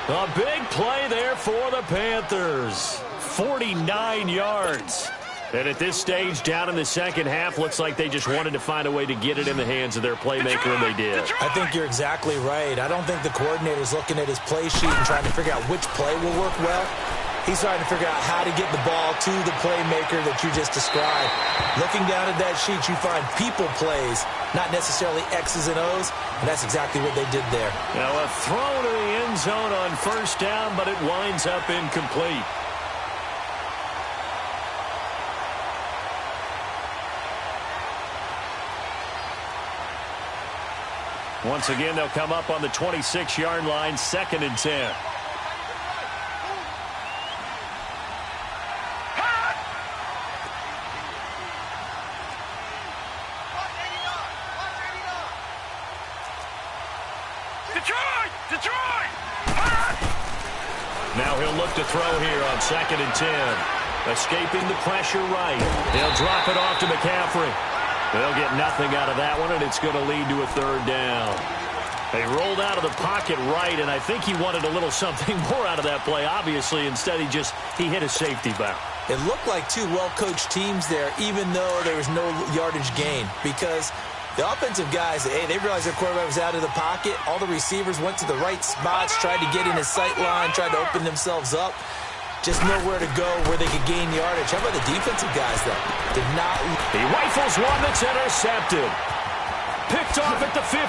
A big play there for the Panthers. 49 yards. And at this stage, down in the second half, looks like they just wanted to find a way to get it in the hands of their playmaker, and they did. I think you're exactly right. I don't think the coordinator's looking at his play sheet and trying to figure out which play will work well. He's trying to figure out how to get the ball to the playmaker that you just described. Looking down at that sheet, you find people plays, not necessarily X's and O's, and that's exactly what they did there. Now a throw to the end zone on first down, but it winds up incomplete. Once again, they'll come up on the 26-yard line, 2nd and 10. Now he'll look to throw here on 2nd and 10. Escaping the pressure right. He'll drop it off to McCaffrey. They'll get nothing out of that one, and it's going to lead to a 3rd down. They rolled out of the pocket right, and I think he wanted a little something more out of that play. Obviously, instead he hit a safety valve. It looked like two well-coached teams there, even though there was no yardage gain, because the offensive guys, they realized their quarterback was out of the pocket. All the receivers went to the right spots, tried to get in his sight line, tried to open themselves up. Just nowhere to go where they could gain yardage. How about the defensive guys, though? Did not. He rifles one that's intercepted. Picked off at the 15.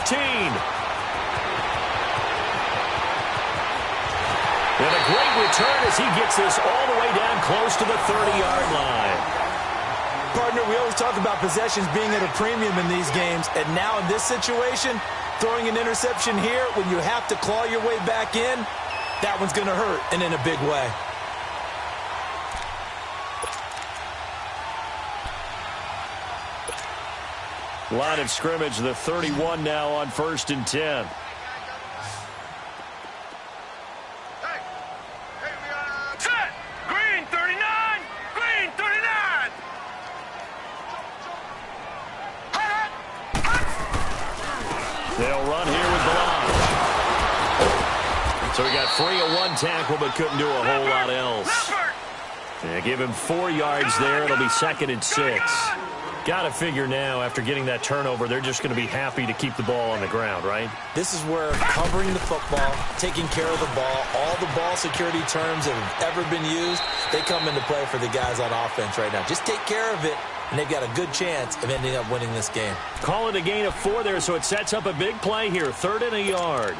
And a great return as he gets this all the way down close to the 30-yard line. Partner, we always talk about possessions being at a premium in these games, and now in this situation, throwing an interception here when you have to claw your way back in, that one's going to hurt, and in a big way. Line of scrimmage, the 31 now on 1st and 10. Set! Green 39! Green 39! They'll run here with Ballon. So he got free of one tackle but couldn't do a whole lot else. Yeah, give him 4 yards there. It'll be 2nd and 6. Got to figure now, after getting that turnover, they're just going to be happy to keep the ball on the ground, right? This is where covering the football, taking care of the ball, all the ball security terms that have ever been used, they come into play for the guys on offense right now. Just take care of it, and they've got a good chance of ending up winning this game. Call it a gain of 4 there, so it sets up a big play here. 3rd and a yard.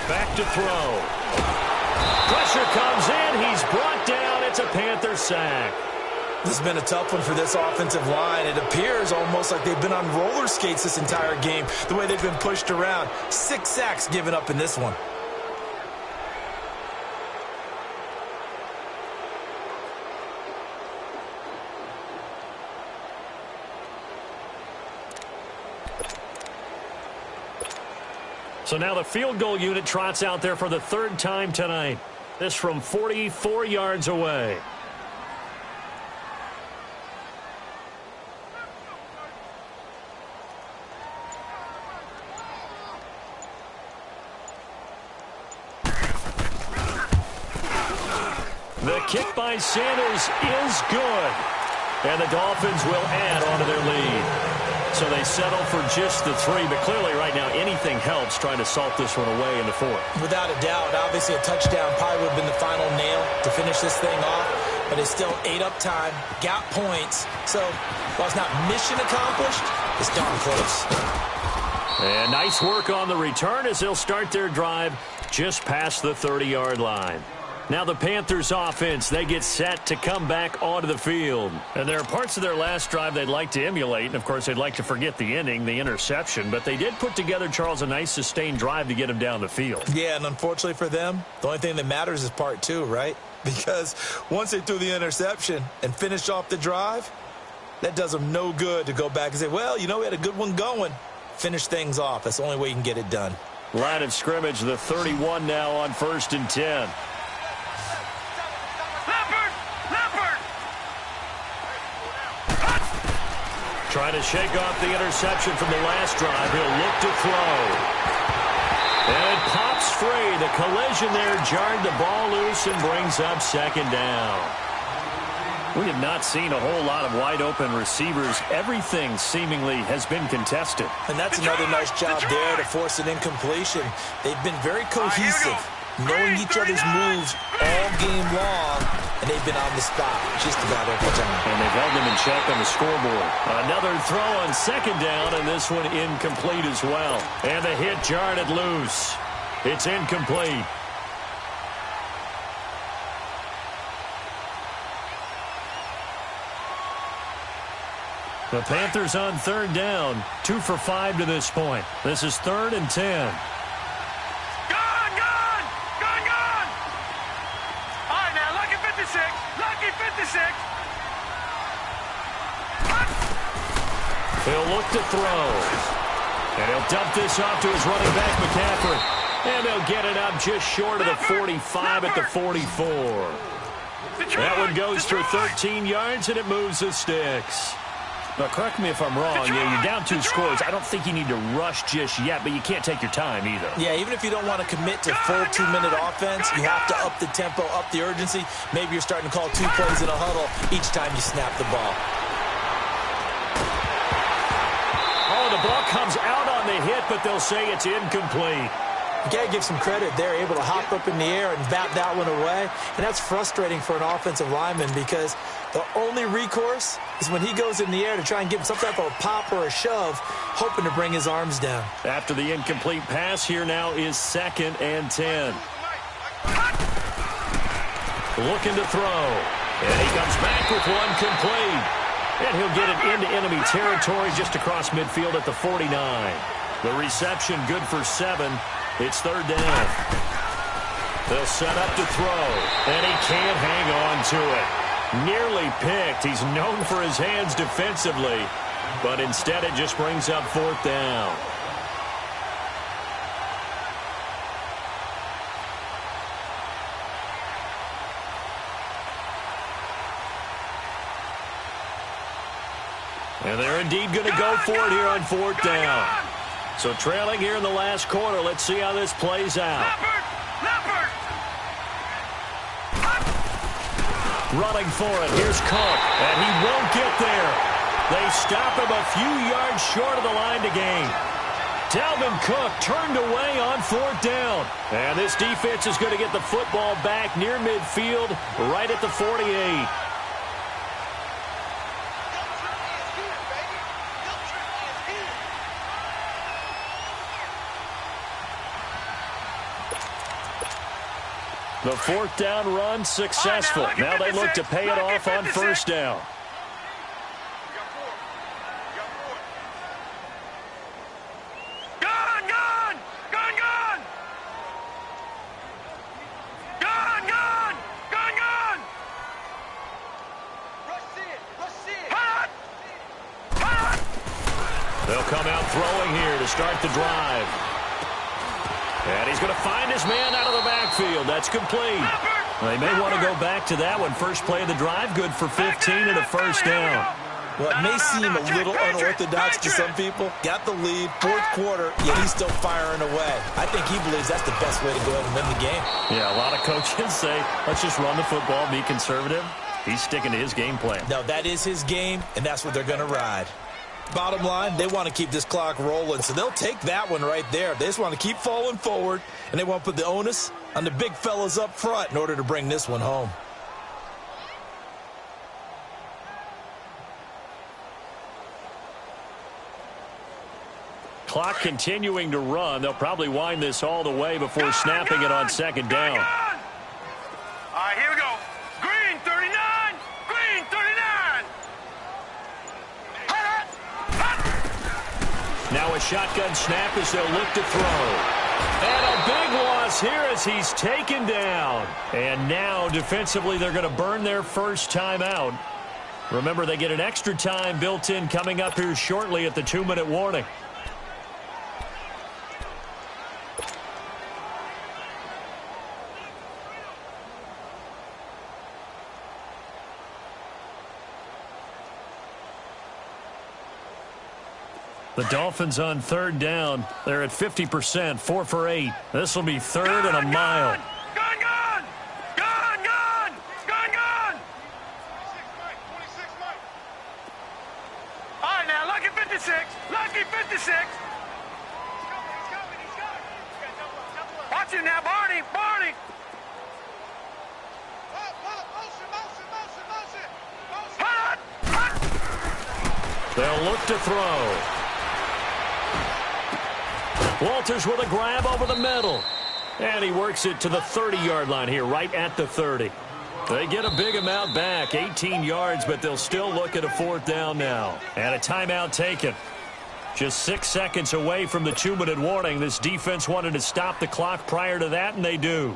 Back to throw. Pressure comes in. He's brought down. It's a Panther sack. This has been a tough one for this offensive line. It appears almost like they've been on roller skates this entire game, the way they've been pushed around. 6 sacks given up in this one. So now the field goal unit trots out there for the 3rd time tonight. This from 44 yards away. The kick by Sanders is good. And the Dolphins will add on to their lead. So they settle for just the 3, but clearly right now anything helps trying to salt this one away in the 4th. Without a doubt, obviously a touchdown probably would have been the final nail to finish this thing off, but it's still ate up time, got points, so while it's not mission accomplished, it's darn close. And nice work on the return as they'll start their drive just past the 30-yard line. Now the Panthers offense, they get set to come back onto the field. And there are parts of their last drive they'd like to emulate. And, of course, they'd like to forget the ending, the interception. But they did put together, Charles, a nice sustained drive to get them down the field. Yeah, and unfortunately for them, the only thing that matters is part 2, right? Because once they threw the interception and finished off the drive, that does them no good to go back and say, well, you know, we had a good one going. Finish things off. That's the only way you can get it done. Line of scrimmage, the 31 now on 1st and 10. Trying to shake off the interception from the last drive. He'll look to throw. And it pops free. The collision there jarred the ball loose and brings up 2nd down. We have not seen a whole lot of wide-open receivers. Everything seemingly has been contested. And that's another nice job there to force an incompletion. They've been very cohesive, knowing each other's moves all game long, and they've been on the spot just about every time. And they've held them in check on the scoreboard. Another throw on 2nd down, and this one incomplete as well. And the hit jarred it loose. It's incomplete. The Panthers on 3rd down, 2 for 5 to this point. This is 3rd and 10. He'll look to throw. And he'll dump this off to his running back, McCaffrey. And they'll get it up just short of the 45 at the 44. That one goes for 13 yards, and it moves the sticks. Now, correct me if I'm wrong. Yeah, you're down 2 scores. I don't think you need to rush just yet, but you can't take your time either. Yeah, even if you don't want to commit to full 2-minute offense, you have to up the tempo, up the urgency. Maybe you're starting to call 2 plays in a huddle each time you snap the ball. Oh, the ball comes out on the hit, but they'll say it's incomplete. You got to give some credit. They're able to hop up in the air and bat that one away. And that's frustrating for an offensive lineman because the only recourse is when he goes in the air to try and give him some type of a pop or a shove, hoping to bring his arms down. After the incomplete pass, here now is 2nd and 10. Looking to throw. And he comes back with one complete. And he'll get it into enemy territory just across midfield at the 49. The reception good for 7. It's third down. They'll set up to throw, and he can't hang on to it. Nearly picked. He's known for his hands defensively, but instead it just brings up fourth down. And they're indeed going to go for it here on fourth down. So trailing here in the last quarter. Let's see how this plays out. Running for it. Here's Cook. And he won't get there. They stop him a few yards short of the line to gain. Dalvin Cook turned away on fourth down. And this defense is going to get the football back near midfield, right at the 48. The fourth down run successful. Now they look to pay it off on first down. They'll come out throwing here to start the drive. And he's going to find his man out of the backfield. That's complete. They may want to go back to that one. First play of the drive, good for 15 and a first down. Well, it may seem a little unorthodox to some people. Got the lead, fourth quarter, yet he's still firing away. I think he believes that's the best way to go ahead and win the game. Yeah, a lot of coaches say, let's just run the football, be conservative. He's sticking to his game plan. No, that is his game, and that's what they're going to ride. Bottom line, they want to keep this clock rolling, so they'll take that one right there. They just want to keep falling forward, and they want to put the onus on the big fellas up front in order to bring this one home. Clock continuing to run. They'll probably wind this all the way before snapping it on second down. All right, here we go. Green 39. Green 39. Now a shotgun snap as they'll look to throw. And a big loss here as he's taken down. And now defensively they're going to burn their first time out. Remember, they get an extra time built in coming up here shortly at the 2-minute warning. The Dolphins on third down. They're at 50%, 4 for 8. This will be third and a mile. Gun, gun! Gun, gun! Gun, gun! 26, Mike. All right, now, lucky 56. Lucky 56. He's coming. Watch him now, Barney. Barney. Motion. They'll look to throw. Walters with a grab over the middle. And he works it to the 30-yard line here, right at the 30. They get a big amount back, 18 yards, but they'll still look at a fourth down now. And a timeout taken. Just 6 seconds away from the 2-minute warning. This defense wanted to stop the clock prior to that, and they do.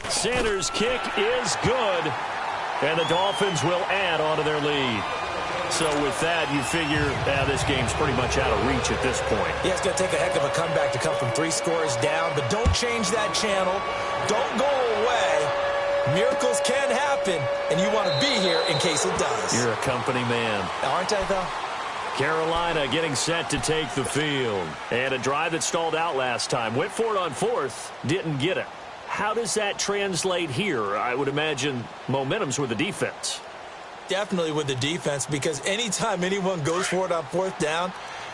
Sanders' kick is good. And the Dolphins will add on to their lead. So with that, you figure this game's pretty much out of reach at this point. Yeah, it's going to take a heck of a comeback to come from 3 scores down. But don't change that channel. Don't go away. Miracles can happen, and you want to be here in case it does. You're a company man. Aren't I, though? Carolina getting set to take the field. And a drive that stalled out last time. Went for it on fourth. Didn't get it. How does that translate here? I would imagine momentum's with the defense. Definitely with the defense, because anytime anyone goes for it on fourth down,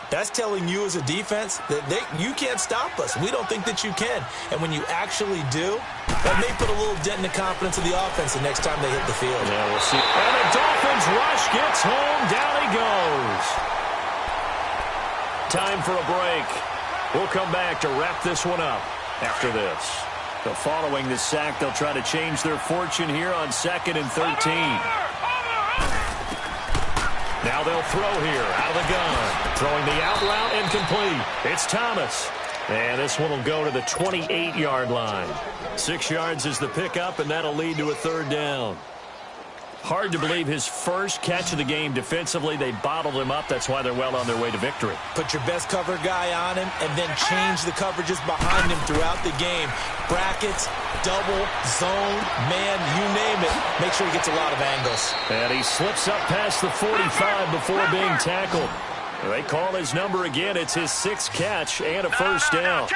that's telling you as a defense that you can't stop us. We don't think that you can. And when you actually do, that may put a little dent in the confidence of the offense the next time they hit the field. Yeah, we'll see. And the Dolphins rush gets home. Down he goes. Time for a break. We'll come back to wrap this one up after this. So following this sack, they'll try to change their fortune here on 2nd and 13. Now they'll throw here out of the gun. Throwing the out route incomplete. It's Thomas. And this one will go to the 28-yard line. 6 yards is the pickup, and that'll lead to a 3rd down. Hard to believe his first catch of the game defensively. They bottled him up. That's why they're well on their way to victory. Put your best cover guy on him and then change the coverages behind him throughout the game. Brackets, double, zone, man, you name it. Make sure he gets a lot of angles. And he slips up past the 45 before being tackled. They call his number again. It's his 6th catch and a 1st down.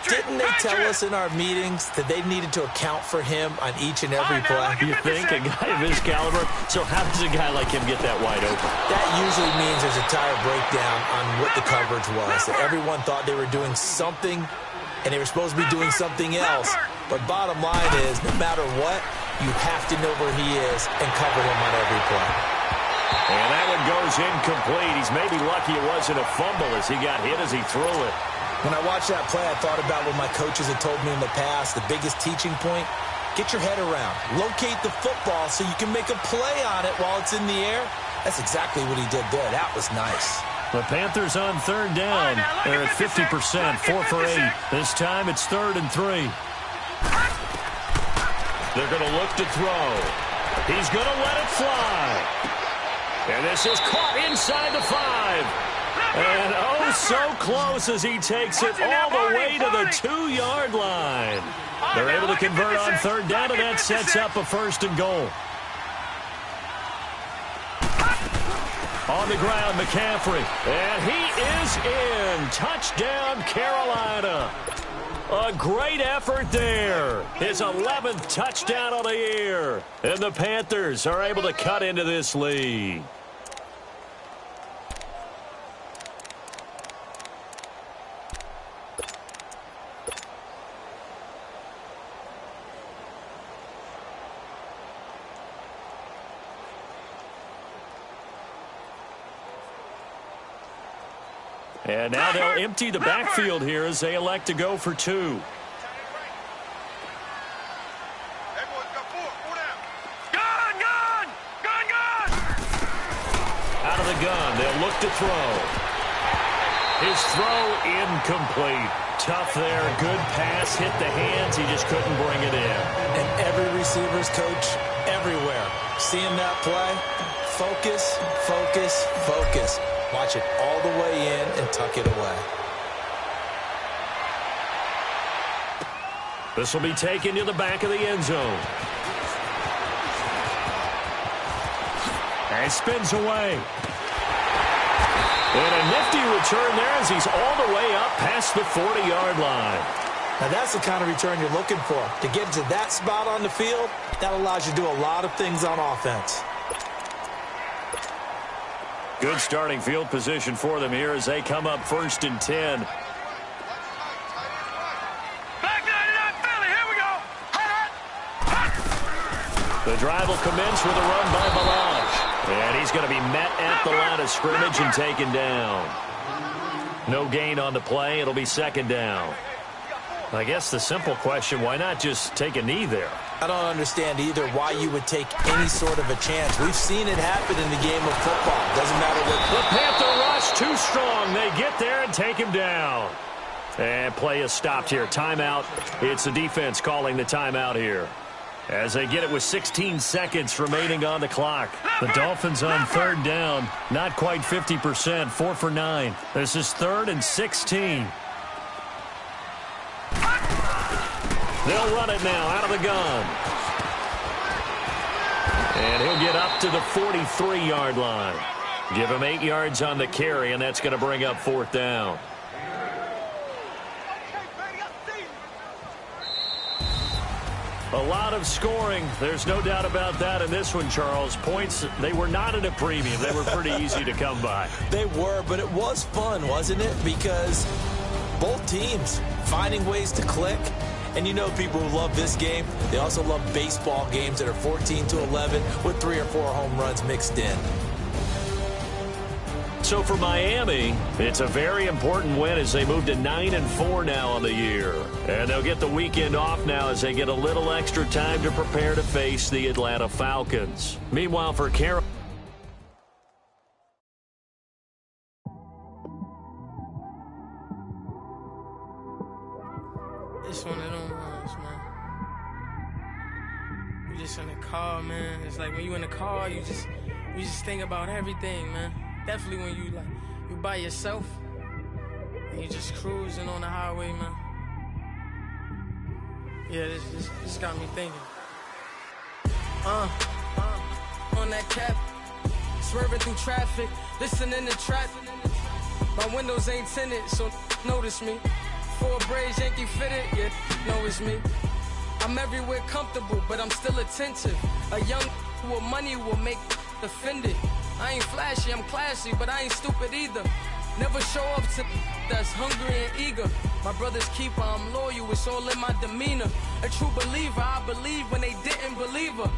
Didn't they tell us in our meetings that they needed to account for him on each and every play? You think? A guy of his caliber? So how does a guy like him get that wide open? That usually means there's a tire breakdown on what the coverage was. That everyone thought they were doing something, and they were supposed to be doing something else. But bottom line is, no matter what, you have to know where he is and cover him on every play. And that one goes incomplete. He's maybe lucky it wasn't a fumble as he got hit as he threw it. When I watched that play, I thought about what my coaches had told me in the past. The biggest teaching point, get your head around. Locate the football so you can make a play on it while it's in the air. That's exactly what he did there. That was nice. The Panthers on 3rd down. They're at 50%, 4 for 8. This time it's 3rd and 3. They're going to look to throw. He's going to let it fly. And this is caught inside the 5. And oh, so close as he takes it all the way to the 2-yard line. They're able to convert on 3rd down, and that sets up a 1st and goal. On the ground, McCaffrey. And he is in. Touchdown, Carolina. A great effort there. His 11th touchdown of the year. And the Panthers are able to cut into this lead. And now they'll empty the backfield here as they elect to go for 2. Out of the gun, they'll look to throw. His throw incomplete. Tough there, good pass, hit the hands, he just couldn't bring it in. And every receiver's coach everywhere, seeing that play, focus, focus, focus. Watch it all the way in and tuck it away. This will be taken to the back of the end zone. And spins away. And a nifty return there as he's all the way up past the 40-yard line. Now that's the kind of return you're looking for. To get to that spot on the field, that allows you to do a lot of things on offense. Good starting field position for them here as they come up 1st and 10. Back 99 Philly, here we go. The drive will commence with a run by Balazs. And he's going to be met at the line of scrimmage and taken down. No gain on the play. It'll be 2nd down. I guess the simple question, why not just take a knee there? I don't understand either why you would take any sort of a chance. We've seen it happen in the game of football. Doesn't matter what. The Panther rush too strong. They get there and take him down. And play is stopped here. Timeout. It's the defense calling the timeout here. As they get it with 16 seconds remaining on the clock. The Dolphins on 3rd down. Not quite 50%. 4 for 9. This is 3rd and 16. They'll run it now out of the gun. And he'll get up to the 43-yard line. Give him 8 yards on the carry, and that's going to bring up 4th down. A lot of scoring. There's no doubt about that in this one, Charles. Points, they were not at a premium. They were pretty easy to come by. They were, but it was fun, wasn't it? Because both teams finding ways to click. And you know people who love this game, they also love baseball games that are 14-11 with 3 or 4 home runs mixed in. So for Miami, it's a very important win as they move to 9-4 now on the year. And they'll get the weekend off now as they get a little extra time to prepare to face the Atlanta Falcons. Meanwhile, for Carolina, it's one of them ones, man. You just in the car, man. It's like when you in the car, you just think about everything, man. Definitely when you by yourself and you just cruising on the highway, man. Yeah, this got me thinking. On that cap, swerving through traffic, listening to trap. My windows ain't tinted, so notice me. Four braids, Yankee fitted, yeah, know it's me. I'm everywhere comfortable, but I'm still attentive. A young with money will make offended. I ain't flashy, I'm classy, but I ain't stupid either. Never show up to that's hungry and eager. My brother's keeper, I'm loyal, it's all in my demeanor. A true believer, I believe when they didn't believe her.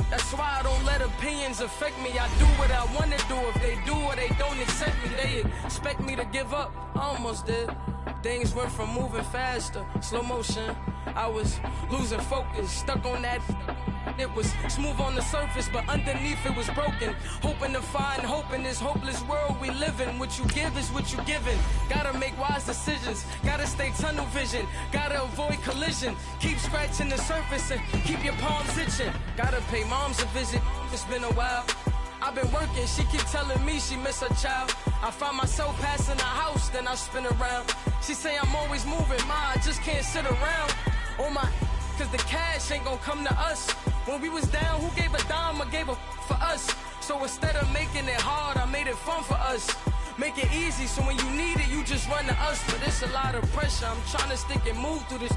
That's why I don't let opinions affect me. I do what I want to do. If they do or they don't accept me, they expect me to give up. I almost did. Things went from moving faster, slow motion. I was losing focus, stuck on that. It was smooth on the surface, but underneath it was broken. Hoping to find hope in this hopeless world we live in. What you give is what you given. Gotta make wise decisions. Gotta stay tunnel vision. Gotta avoid collision. Keep scratching the surface and keep your palms itching. Gotta pay moms a visit. It's been a while. I've been working, she keep telling me she miss her child. I find myself passing the house, then I spin around. She say I'm always moving, I just can't sit around. Oh my, cause the cash ain't gonna come to us. When we was down, who gave a dime or gave a for us? So instead of making it hard, I made it fun for us. Make it easy, so when you need it, you just run to us. But it's a lot of pressure, I'm trying to stick and move through this.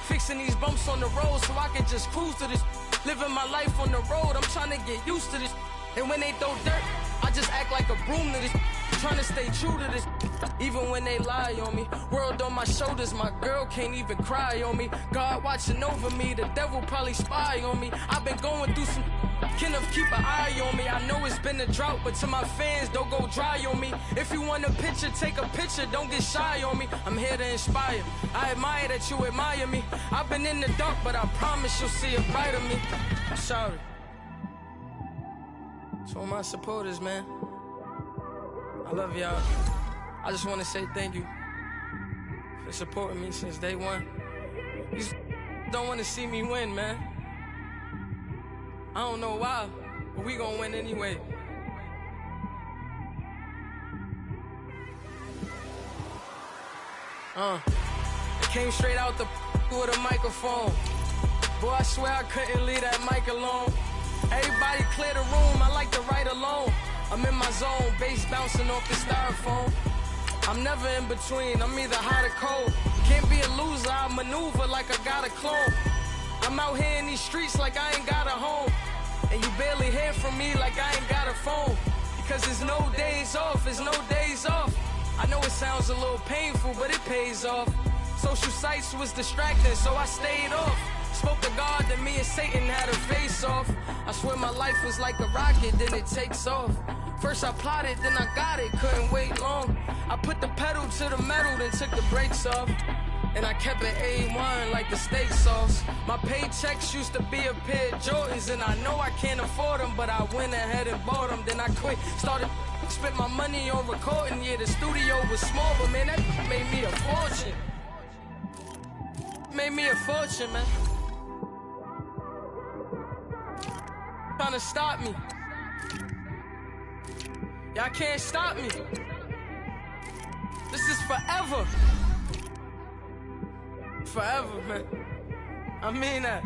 Fixing these bumps on the road so I can just cruise to this. Living my life on the road, I'm trying to get used to this. And when they throw dirt, I just act like a broom to this. Trying to stay true to this, even when they lie on me. World on my shoulders, my girl can't even cry on me. God watching over me, the devil probably spy on me. I've been going through some, Kenneth keep an eye on me. I know it's been a drought, but to my fans, don't go dry on me. If you want a picture, take a picture, don't get shy on me. I'm here to inspire, I admire that you admire me. I've been in the dark, but I promise you'll see a brighter me. I'm sorry. To all my supporters, man, I love y'all. I just want to say thank you for supporting me since day one. You don't want to see me win, man. I don't know why, but we gonna win anyway. I came straight out the with a microphone. Boy, I swear I couldn't leave that mic alone. Everybody clear the room, I like to write alone. I'm in my zone, bass bouncing off the styrofoam. I'm never in between, I'm either hot or cold. Can't be a loser, I maneuver like I got a clone. I'm out here in these streets like I ain't got a home. And you barely hear from me like I ain't got a phone. Because there's no days off, there's no days off. I know it sounds a little painful, but it pays off. Social sites was distracting, so I stayed off. Spoke to God, then me and Satan had a face off. I swear my life was like a rocket, then it takes off. First I plotted, then I got it, couldn't wait long. I put the pedal to the metal, then took the brakes off. And I kept it A1 like the steak sauce. My paychecks used to be a pair of Jordans, and I know I can't afford them, but I went ahead and bought them. Then I quit, started, spent my money on recording. Yeah, the studio was small, but man, that made me a fortune. Made me a fortune, man. Trying to stop me. Y'all can't stop me. This is forever. Forever, man. I mean that.